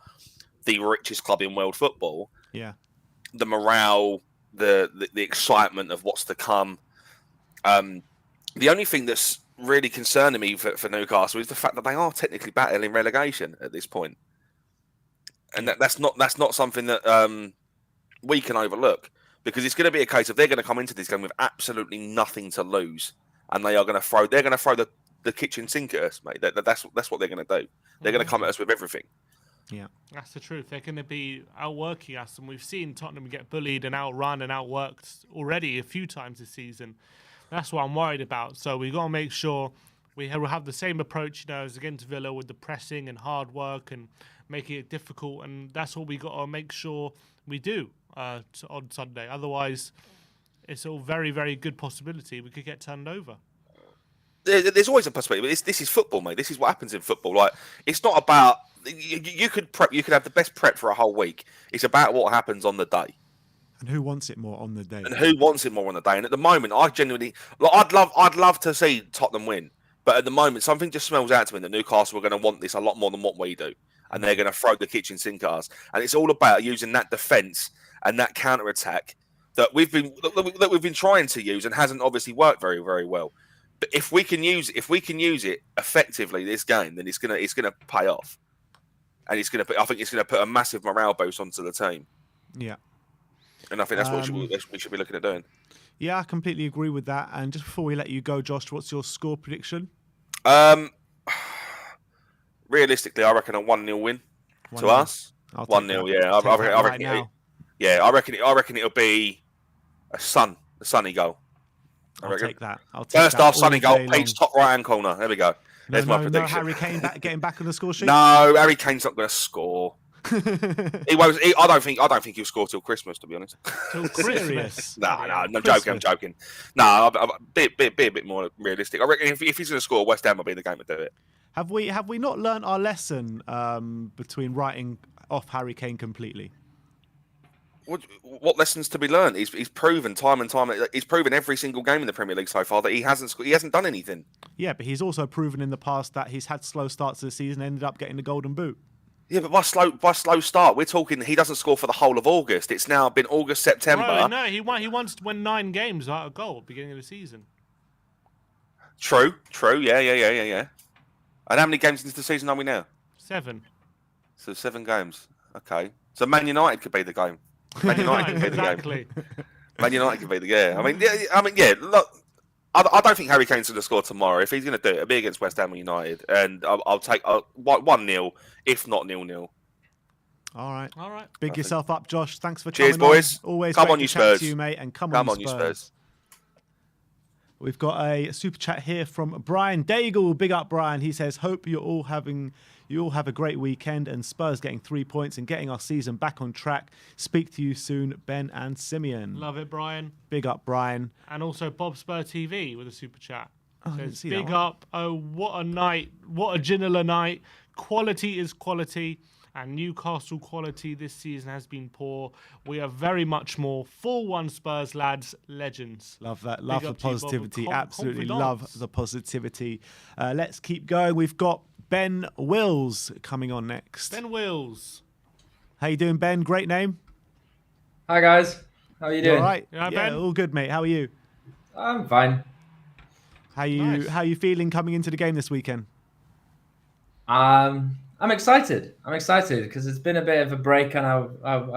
the richest club in world football. Yeah, the morale, the excitement of what's to come. The only thing that's really concerning me for Newcastle is the fact that they are technically battling relegation at this point, and that's not something that we can overlook because it's going to be a case of they're going to come into this game with absolutely nothing to lose, and they're going to throw the kitchen sink at us, mate. That's what they're going to do. They're going to come at us with everything. Yeah, that's the truth. They're going to be outworking us, and we've seen Tottenham get bullied and outrun and outworked already a few times this season. That's what I'm worried about. So we've got to make sure we have the same approach, as against Villa with the pressing and hard work and making it difficult. And that's what we got to make sure we do on Sunday. Otherwise, it's a very, very good possibility we could get turned over. There's always a possibility. But this is football, mate. This is what happens in football. Like it's not about you could prep. You could have the best prep for a whole week. It's about what happens on the day. And who wants it more on the day? And at the moment, I genuinely, I'd love to see Tottenham win. But at the moment, something just smells out to me that Newcastle are going to want this a lot more than what we do, and they're going to throw the kitchen sink at us. And it's all about using that defence and that counter attack that we've been trying to use and hasn't obviously worked very, very well. But if we can use it effectively this game, then it's gonna pay off, and I think it's gonna put a massive morale boost onto the team. Yeah. And I think that's what we should be looking at doing. Yeah, I completely agree with that. And just before we let you go, Josh, what's your score prediction? Realistically, I reckon a 1-0 win to us. 1-0, yeah. I reckon it'll be a sunny goal. I'll take that. First half sunny goal, Paige top right hand corner. There we go. There's my No, prediction. Harry Kane getting back on the score sheet. No, Harry Kane's not going to score. He won't. I don't think he'll score till Christmas. To be honest. Till Serious? Christmas. No, I'm joking. Christmas. I'm joking. No, be a bit more realistic. I reckon if he's going to score, West Ham will be the game to do it. Have we not learnt our lesson between writing off Harry Kane completely? What lessons to be learned? He's proven time and time. He's proven every single game in the Premier League so far that he hasn't done anything. Yeah, but he's also proven in the past that he's had slow starts to the season, ended up getting the Golden Boot. Yeah, but by slow start, we're talking he doesn't score for the whole of August. It's now been August, September. Bro, no, he once won 9 games without a goal at the beginning of the season. True. Yeah. And how many games into the season are we now? 7. So 7 games. Okay. So Man United could be the game. Man United could be the Exactly. game. Man United could be the game. Yeah. Look, I don't think Harry Kane's going to score tomorrow. If he's going to do it, it'll be against West Ham United, and I'll take 1-0, if not 0-0. All right. Perfect. Big yourself up, Josh. Thanks for Cheers, coming boys. on. Always Come great on, to you chat Spurs. to you, mate, and come on, you you Spurs. Spurs. We've got a super chat here from Brian Daigle. Big up, Brian. He says, hope you all have a great weekend and Spurs getting 3 points and getting our season back on track. Speak to you soon, Ben and Simeon. Love it, Brian. Big up, Brian. And also Bob Spur TV with a super chat. Oh, I didn't Says, see that big one. up. Oh, what a night. What a Ginola night. Quality is quality. And Newcastle quality this season has been poor. We are very much more 4-1 Spurs, lads. Legends. Love that. Love Big the up to you, Bob. positivity. Absolutely Confidence. love the positivity. Let's keep going. We've got Ben Wills coming on next. Ben Wills. How you doing, Ben? Great name. Hi guys, how are you You doing? all right? You all right, Yeah, Ben? all good, mate. How are you? I'm fine. Nice. How you feeling coming into the game this weekend? I'm excited. I'm excited because it's been a bit of a break and I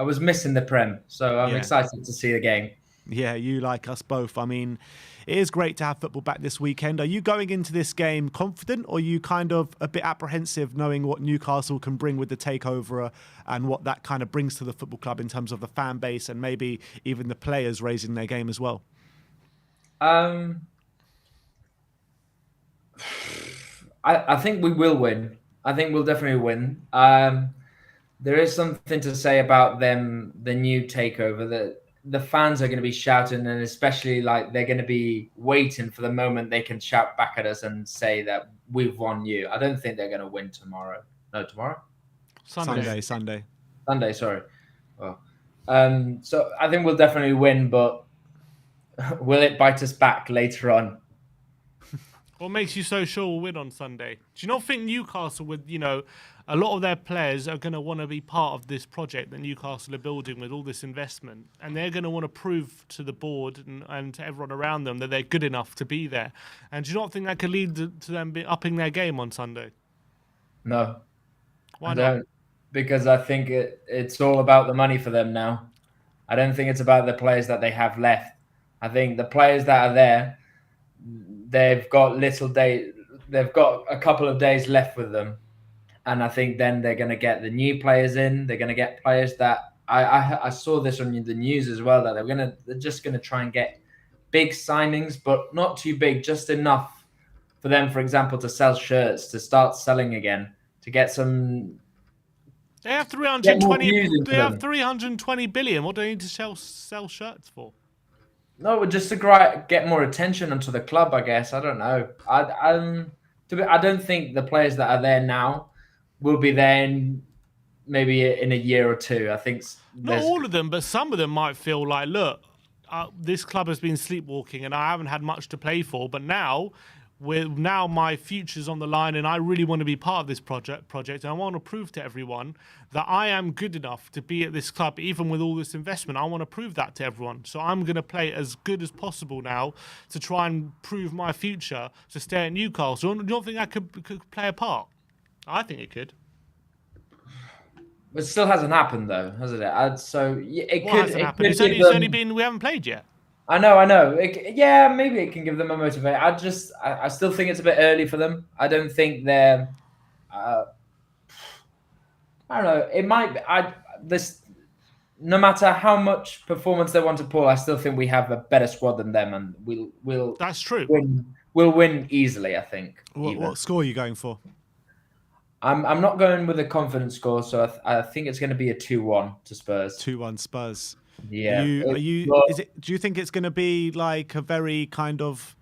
was missing the Prem, so I'm Yeah. excited to see the game. Yeah, you like us both. I mean, it is great to have football back this weekend. Are you going into this game confident, or are you kind of a bit apprehensive knowing what Newcastle can bring with the takeover and what that kind of brings to the football club in terms of the fan base and maybe even the players raising their game as well? I think we will win. I think we'll definitely win. There is something to say about them, the new takeover, that the fans are going to be shouting, and especially like they're going to be waiting for the moment they can shout back at us and say that we've won you. I don't think they're going to win tomorrow. No, tomorrow? Sunday. Sunday. Sunday, sorry. Well, so I think we'll definitely win, but will it bite us back later on? What makes you so sure we'll win on Sunday? Do you not think Newcastle, with a lot of their players are going to want to be part of this project that Newcastle are building with all this investment, and they're going to want to prove to the board and to everyone around them that they're good enough to be there? And do you not think that could lead to them upping their game on Sunday? No, Why I not? don't, because I think it's all about the money for them now. I don't think it's about the players that they have left. I think the players that are there, they've got they've got a couple of days left with them, and I think then they're going to get the new players in. They're going to get players that I saw this on the news as well, that they're just going to try and get big signings, but not too big, just enough for them, for example, to sell shirts, to start selling again, to get some. They have Get more views 320. into They have them. 320 billion. What do they need to sell shirts for? No, just to get more attention onto the club, I guess. I don't know. I don't think the players that are there now will be there maybe in a year or two. I think Not all of them, but some of them might feel like, look, this club has been sleepwalking and I haven't had much to play for, but now my future's on the line and I really want to be part of this project and I want to prove to everyone that I am good enough to be at this club, even with all this investment. I want to prove that to everyone. So I'm going to play as good as possible now to try and prove my future to stay at Newcastle. Do you not think that could play a part? I think it could. It still hasn't happened though, hasn't it? So it What could. hasn't It happened? could It's give only them- been, we haven't played yet. I know. Yeah, maybe it can give them a motivation. I still think it's a bit early for them. I don't think they're. I don't know. It might. No matter how much performance they want to pull, I still think we have a better squad than them, and we'll That's true. we'll win easily. I think. What score are you going for? I'm not going with a confident score, so I think it's going to be a 2-1 to Spurs. 2-1 Spurs. Yeah. Do you think it's going to be like a very kind of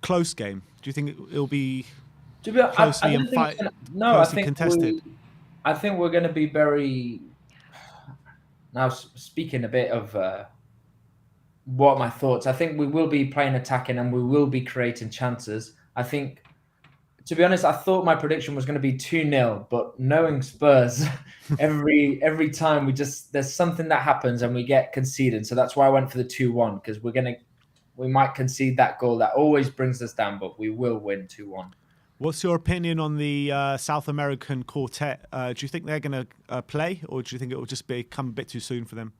close game? Do you think it'll be closely contested? I think we're going to be very. Now, speaking a bit of what are my thoughts, I think we will be playing attacking and we will be creating chances. I think, to be honest, I thought my prediction was going to be 2-0, but knowing Spurs, every time there's something that happens and we get conceded. So that's why I went for the 2-1, because we might concede that goal that always brings us down, but we will win 2-1. What's your opinion on the South American quartet? Do you think they're going to play, or do you think it will just become a bit too soon for them?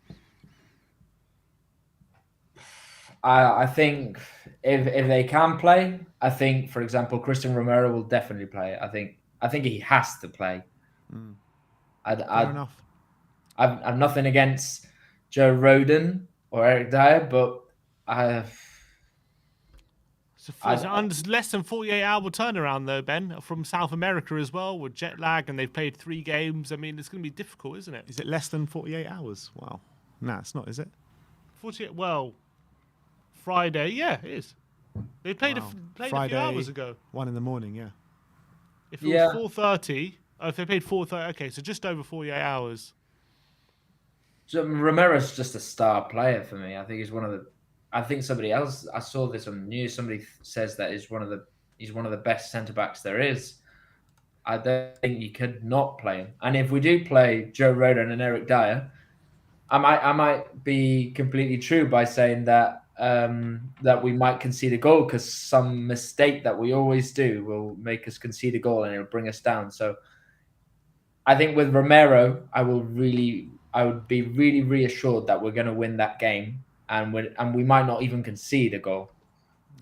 I think if they can play, I think, for example, Christian Romero will definitely play. I think he has to play. Fair enough. I've nothing against Joe Rodon or Eric Dyer, but It's less than 48-hour turnaround, though, Ben, from South America as well, with jet lag, and they've played 3 games. I mean, it's going to be difficult, isn't it? Is it less than 48 hours? Wow. Nah, it's not, is it? 48, well, Friday, yeah, it is. They played, Friday, a few hours ago. 1 in the morning, yeah. If it was 4:30, if they played 4:30, okay, so just over 48 hours. So Romero's just a star player for me. I think he's one of the. I think somebody else. I saw this on the news. Somebody says that he's one of the best centre backs there is. I don't think you could not play him. And if we do play Joe Rodon and Eric Dyer, I might be completely true by saying that that we might concede a goal, because some mistake that we always do will make us concede a goal and it'll bring us down. So I think with Romero, I would be really reassured that we're going to win that game, and we might not even concede a goal.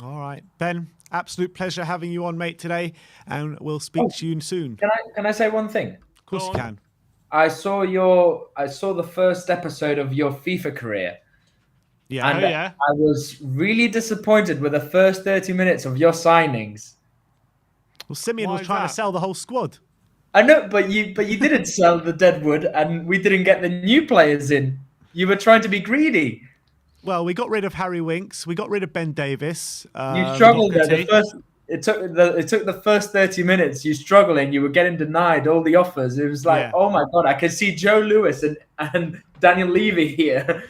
All right, Ben, absolute pleasure having you on, mate, today, and we'll speak to you soon. Can I say one thing? Of course you can. I saw the first episode of your FIFA career. Yeah. And I was really disappointed with the first 30 minutes of your signings. Well, Simeon was trying to sell the whole squad. I know, but you didn't sell the Deadwood, and we didn't get the new players in. You were trying to be greedy. Well, we got rid of Harry Winks. We got rid of Ben Davis. You struggled there. It took the first 30 minutes. You struggling. You were getting denied all the offers. It was like, oh my God, I can see Joe Lewis and Daniel Levy here.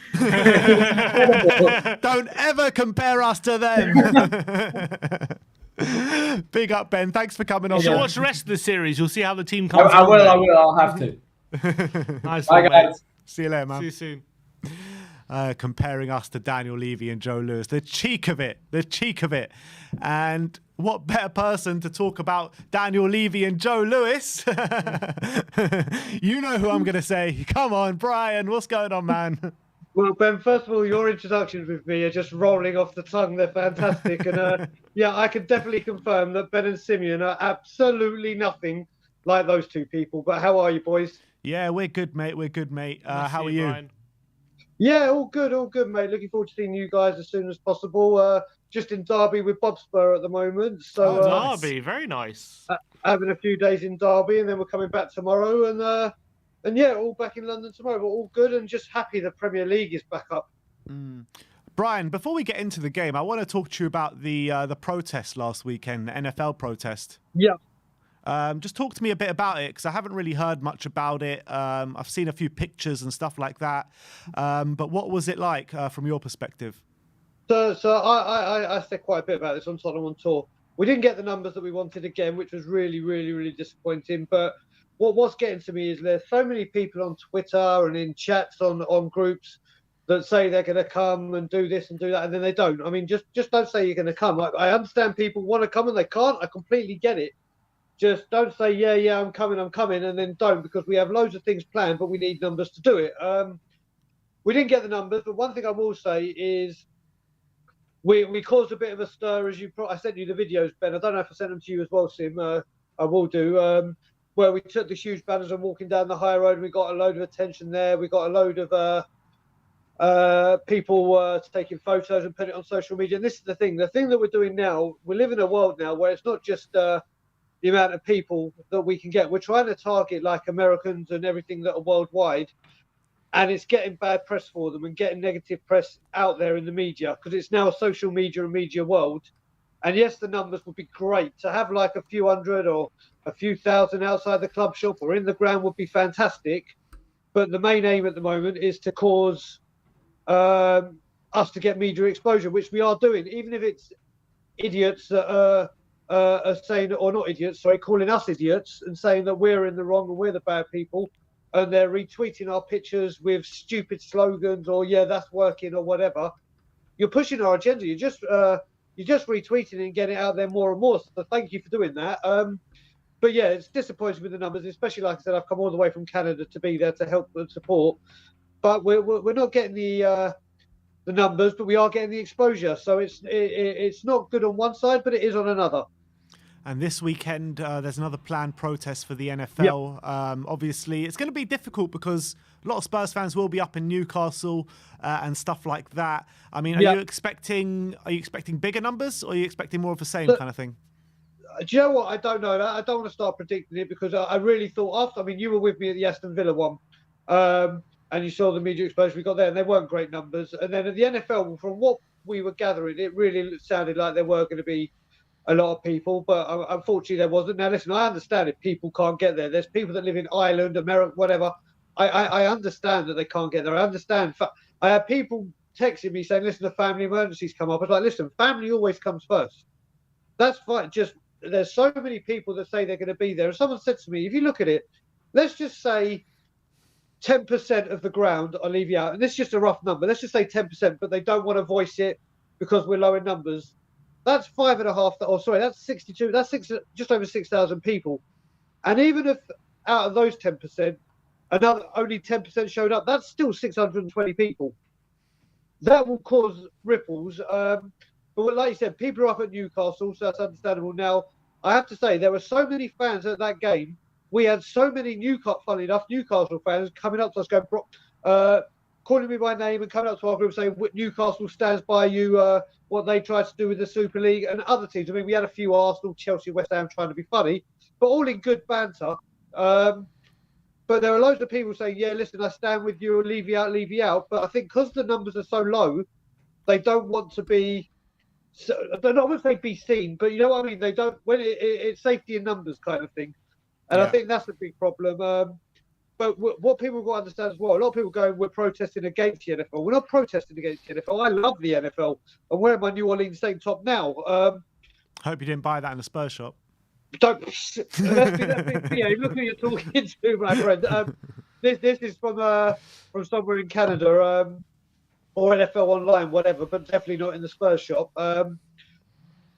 Don't ever compare us to them. Big up, Ben. Thanks for coming on. You should watch the rest of the series. You'll see how the team comes. I will. I'll have to. Nice Bye, one, guys. mate. See you later, man. See you soon. Comparing us to Daniel Levy and Joe Lewis. The cheek of it. And what better person to talk about Daniel Levy and Joe Lewis? You know who I'm going to say. Come on, Brian. What's going on, man? Well, Ben, first of all, your introductions with me are just rolling off the tongue. They're fantastic. And yeah, I can definitely confirm that Ben and Simeon are absolutely nothing like those two people. But how are you, boys? Yeah, we're good, mate. How are you? Brian. Yeah, all good, mate. Looking forward to seeing you guys as soon as possible. Just in Derby with Bob Spur at the moment. So Derby, very nice. Having a few days in Derby, and then we're coming back tomorrow. And yeah, all back in London tomorrow. But all good, and just happy the Premier League is back up. Brian, before we get into the game, I want to talk to you about the protest last weekend, the NFL protest. Yeah. Just talk to me a bit about it, because I haven't really heard much about it. I've seen a few pictures and stuff like that. But what was it like from your perspective? So I said quite a bit about this on Tottenham on Tour. We didn't get the numbers that we wanted again, which was really, really, really disappointing. But what's getting to me is there's so many people on Twitter and in chats on groups that say they're going to come and do this and do that, and then they don't. I mean, just don't say you're going to come. I understand people want to come and they can't. I completely get it. Just don't say, yeah, I'm coming, and then don't, because we have loads of things planned, but we need numbers to do it. We didn't get the numbers, but one thing I will say is we caused a bit of a stir, as I sent you the videos, Ben. I don't know if I sent them to you as well, Sim. I will do. Where we took the huge banners and walking down the high road, and we got a load of attention there. We got a load of people were taking photos and putting it on social media. And this is the thing that we're doing now. We live in a world now where it's not just the amount of people that we can get. We're trying to target like Americans and everything that are worldwide. And it's getting bad press for them and getting negative press out there in the media because it's now a social media and media world. And yes, the numbers would be great. To have like a few hundred or a few thousand outside the club shop or in the ground would be fantastic. But the main aim at the moment is to cause us to get media exposure, which we are doing, even if it's idiots that are saying, or not idiots, sorry, calling us idiots and saying that we're in the wrong and we're the bad people. And they're retweeting our pictures with stupid slogans or, yeah, that's working or whatever. You're pushing our agenda. You're just retweeting and getting it out there more and more. So thank you for doing that. But yeah, it's disappointing with the numbers, especially like I said, I've come all the way from Canada to be there to help and support. But we're not getting the numbers, but we are getting the exposure. So it's not good on one side, but it is on another. And this weekend, there's another planned protest for the NFL. Yep. Obviously, it's going to be difficult because a lot of Spurs fans will be up in Newcastle and stuff like that. I mean, are you expecting bigger numbers, or are you expecting more of the same kind of thing? Do you know what? I don't know. I don't want to start predicting it because I really thought after. I mean, you were with me at the Aston Villa one, and you saw the media exposure we got there, and they weren't great numbers. And then at the NFL, from what we were gathering, it really sounded like there were going to be a lot of people, but unfortunately there wasn't. Now listen, I understand if people can't get there. There's people that live in Ireland, America, whatever. I understand that they can't get there. I understand. I had people texting me saying, listen, the family emergencies come up. I was like, listen, family always comes first. That's fine. Just there's so many people that say they're going to be there. And someone said to me, if you look at it, let's just say 10% of the ground, I'll leave you out. And this is just a rough number. Let's just say 10%, but they don't want to voice it because we're low in numbers. That's 5.5. Oh, sorry, that's 62. That's just over 6,000 people. And even if out of those 10%, only 10% showed up, that's still 620 people. That will cause ripples. But like you said, people are up at Newcastle, so that's understandable. Now, I have to say, there were so many fans at that game. We had so many funny enough, Newcastle fans coming up to us going, calling me by name and coming up to our group saying Newcastle stands by you, what they tried to do with the Super League and other teams. I mean, we had a few Arsenal, Chelsea, West Ham trying to be funny, but all in good banter. But there are loads of people saying, yeah, listen, I stand with you, leave you out. But I think because the numbers are so low, they don't want to be, they're not going to say be seen, but you know what I mean? They don't, when it's safety in numbers kind of thing. And I think that's a big problem. But what people got to understand as well, a lot of people going, we're protesting against the NFL. We're not protesting against the NFL. I love the NFL. I'm wearing my New Orleans Saint top now. Hope you didn't buy that in the Spurs shop. Don't. Look who you're talking to, my friend. This is from somewhere in Canada or NFL Online, whatever, but definitely not in the Spurs shop.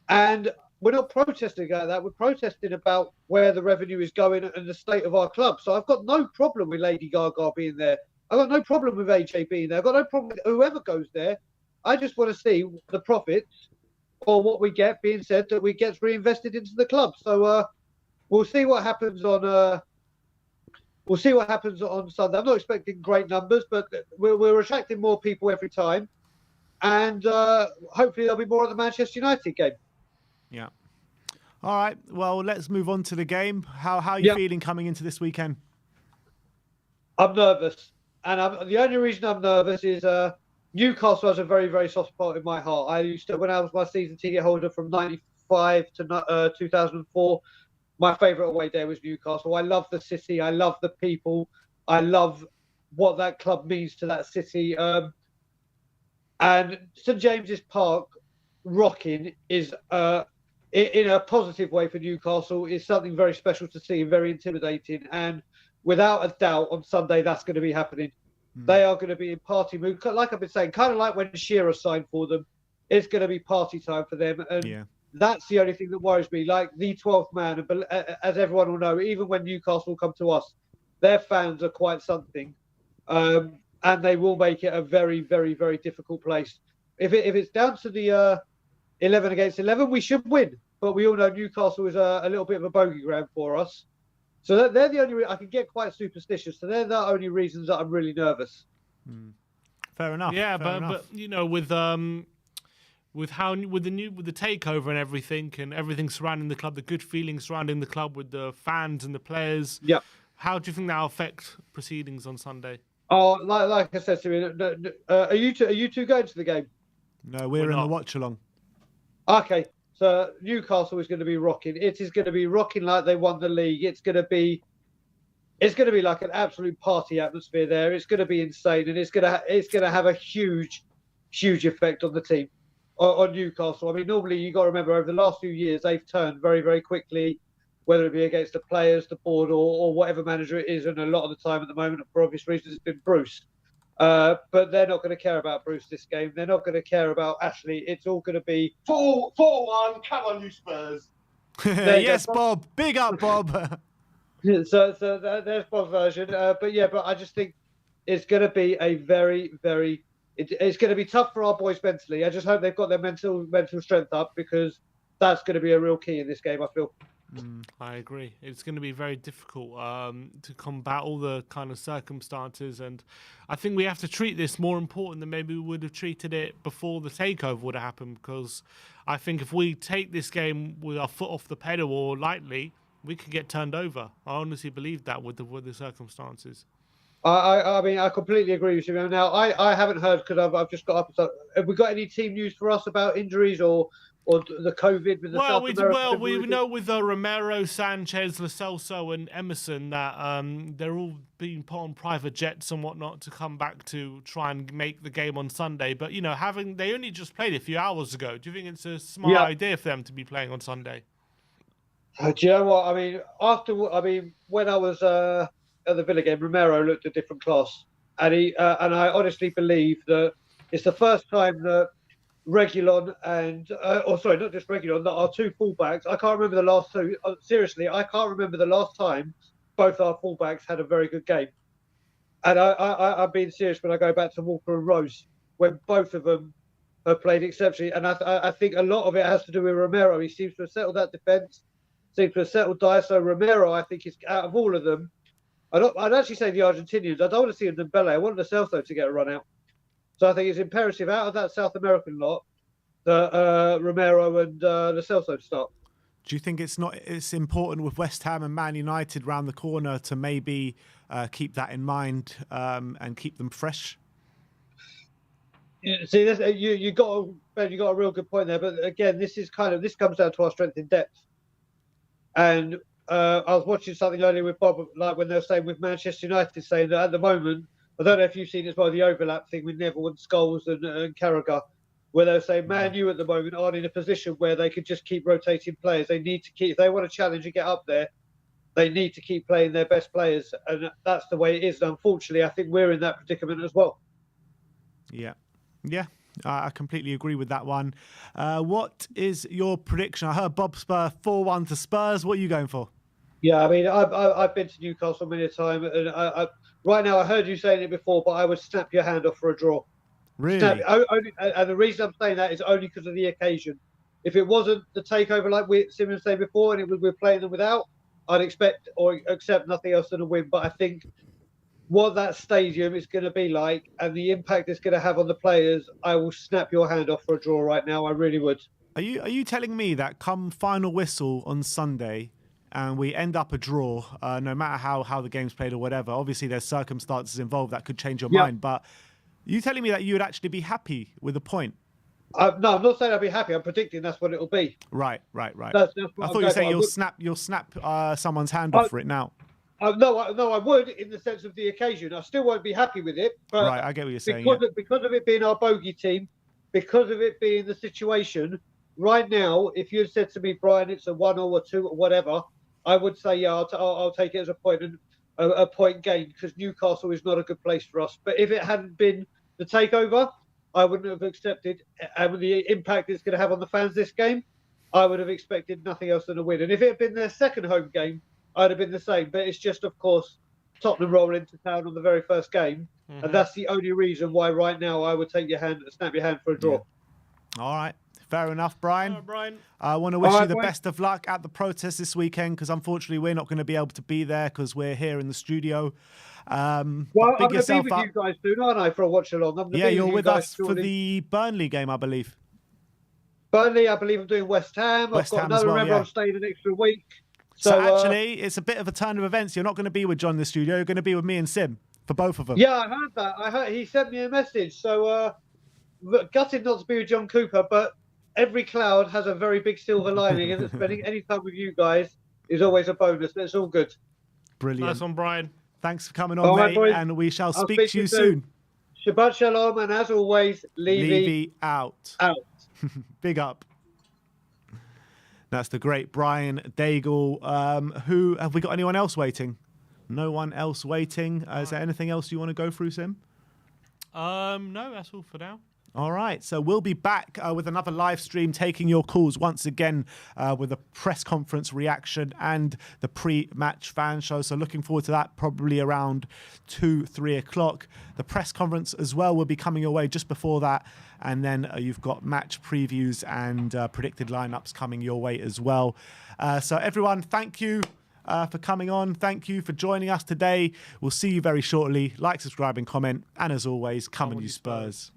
And we're not protesting about that. We're protesting about where the revenue is going and the state of our club. So I've got no problem with Lady Gaga being there. I've got no problem with AJ being there. I've got no problem with whoever goes there. I just want to see the profits or what we get being said that we get reinvested into the club. So we'll see what happens on Sunday. I'm not expecting great numbers, but we're attracting more people every time. And hopefully there'll be more at the Manchester United game. Yeah. All right. Well, let's move on to the game. How are you feeling coming into this weekend? I'm nervous. And the only reason I'm nervous is Newcastle has a very, very soft spot in my heart. I used to, when I was my season ticket holder from 95 to 2004, my favourite away day was Newcastle. I love the city. I love the people. I love what that club means to that city. And St James's Park rocking is in a positive way for Newcastle is something very special to see and very intimidating. And without a doubt, on Sunday, that's going to be happening. They are going to be in party mood. Like I've been saying, kind of like when Shearer signed for them, it's going to be party time for them. And that's the only thing that worries me. Like the 12th man, as everyone will know, even when Newcastle come to us, their fans are quite something. And they will make it a very, very, very difficult place. If it's down to the 11 against 11, we should win. But we all know Newcastle is a little bit of a bogey ground for us. So they're the only I can get quite superstitious. So they're the only reasons that I'm really nervous. Fair enough. Yeah, fair enough. but you know, with the takeover and everything surrounding the club, the good feeling surrounding the club with the fans and the players. Yeah. How do you think that will affect proceedings on Sunday? Oh, like I said to you, are you two going to the game? No, we're in the not. watch along. Okay, so Newcastle is going to be rocking. It is going to be rocking like they won the league. It's going to be like an absolute party atmosphere there. It's going to be insane, and it's going to have a huge effect on the team, on Newcastle. I mean, normally you got to remember over the last few years they've turned very, very quickly, whether it be against the players, the board, or whatever manager it is. And a lot of the time at the moment, for obvious reasons, it's been Bruce. But they're not going to care about Bruce this game. They're not going to care about Ashley. It's all going to be 4-1. Come on, you Spurs. Yes, Bob. Big up, Bob. So there's Bob's version. But I just think it's going to be a very, very. It's going to be tough for our boys mentally. I just hope they've got their mental strength up, because that's going to be a real key in this game, I feel. I agree. It's going to be very difficult to combat all the kind of circumstances, and I think we have to treat this more important than maybe we would have treated it before the takeover would have happened. Because I think if we take this game with our foot off the pedal or lightly, we could get turned over. I honestly believe that with the circumstances. I mean, I completely agree with you. Now, I haven't heard, because I've just got up. So, have we got any team news for us about injuries or the COVID with the South American we know with Romero, Sanchez, Lo Celso, and Emerson that they're all being put on private jets and whatnot to come back to try and make the game on Sunday. But you know, they only just played a few hours ago. Do you think it's a smart idea for them to be playing on Sunday? Do you know what I mean? When I was at the Villa game, Romero looked a different class, and I honestly believe that it's the first time that Reguilon and not just Reguilon, that our two fullbacks. I can't remember the last two. Seriously, I can't remember the last time both our fullbacks had a very good game. And I'm being serious when I go back to Walker and Rose, when both of them have played exceptionally. And I think a lot of it has to do with Romero. He seems to have settled that defence, seems to have settled Dyer. So Romero, I think, is out of all of them. I'd actually say the Argentinians. I don't want to see Dembele. I want Lo Celso to get a run out. So I think it's imperative out of that South American lot that Romero and Lo Celso start. Do you think it's important with West Ham and Man United round the corner to maybe keep that in mind and keep them fresh? See, you got a real good point there. But again, this comes down to our strength in depth. And I was watching something earlier with Bob, like when they were saying with Manchester United, saying that at the moment, I don't know if you've seen as well the overlap thing with Neville and Scholes and Carragher, where they were saying Man U at the moment aren't in a position where they could just keep rotating players. They need to keep, if they want to challenge and get up there, they need to keep playing their best players, and that's the way it is. And unfortunately, I think we're in that predicament as well. Yeah. I completely agree with that one. What is your prediction? I heard Bob Spur 4-1 to Spurs. What are you going for? Yeah, I mean, I've been to Newcastle many a time, and right now I heard you saying it before, but I would snap your hand off for a draw. Really? And the reason I'm saying that is only because of the occasion. If it wasn't the takeover like Simon said before, and we're playing them without, I'd expect or accept nothing else than a win. But I think what that stadium is going to be like and the impact it's going to have on the players, I will snap your hand off for a draw right now. I really would. Are you telling me that come final whistle on Sunday and we end up a draw, no matter how the game's played or whatever, obviously there's circumstances involved that could change your mind, but are you telling me that you would actually be happy with a point? No, I'm not saying I'll be happy. I'm predicting that's what it'll be. Right. That's I thought you were saying you'll snap someone's hand off for it now. No, I would in the sense of the occasion. I still won't be happy with it. But right, I get what you're saying. Because of it being our bogey team, because of it being the situation, right now, if you had said to me, Brian, it's a 1 or a 2 or whatever, I would say, yeah, I'll take it as a point and a point gain, because Newcastle is not a good place for us. But if it hadn't been the takeover, I wouldn't have accepted, and with the impact it's going to have on the fans this game, I would have expected nothing else than a win. And if it had been their second home game, I'd have been the same. But it's just, of course, Tottenham roll into town on the very first game. And that's the only reason why right now I would take your hand, snap your hand for a draw. Yeah. All right. Fair enough, Brian. All right, Brian. I want to wish All you right, the Brian. best of luck at the protest this weekend because unfortunately we're not going to be able to be there because we're here in the studio. Well, But I'm big going to be yourself with up. you guys soon, aren't I, for a watch along? I'm gonna Yeah, be you're you with guys us for shortly. the Burnley game, I believe. Burnley, I believe I'm doing West Ham. West I've got Ham as another. well, Remember, yeah. I'm staying an extra week. So actually, it's a bit of a turn of events. You're not going to be with John in the studio. You're going to be with me and Sim for both of them. Yeah, I heard that. I heard he sent me a message. So gutted not to be with John Cooper, but every cloud has a very big silver lining, and spending any time with you guys is always a bonus. That's all good. Brilliant. Nice one, Brian. Thanks for coming on, All right, mate, boys. and we shall I'll speak to you soon. Shabbat shalom, and as always, Levy Levy out. out. Big up. That's the great Brian Daigle. Who have we got? Anyone else waiting? No one else waiting. Is there anything else you want to go through, Sim? No, that's all for now. All right, so we'll be back with another live stream taking your calls once again with a press conference reaction and the pre-match fan show. So looking forward to that, probably around 2-3 o'clock. The press conference as well will be coming your way just before that. And then you've got match previews and predicted lineups coming your way as well. So everyone, thank you for coming on. Thank you for joining us today. We'll see you very shortly. Like, subscribe and comment. And as always, come on you Spurs.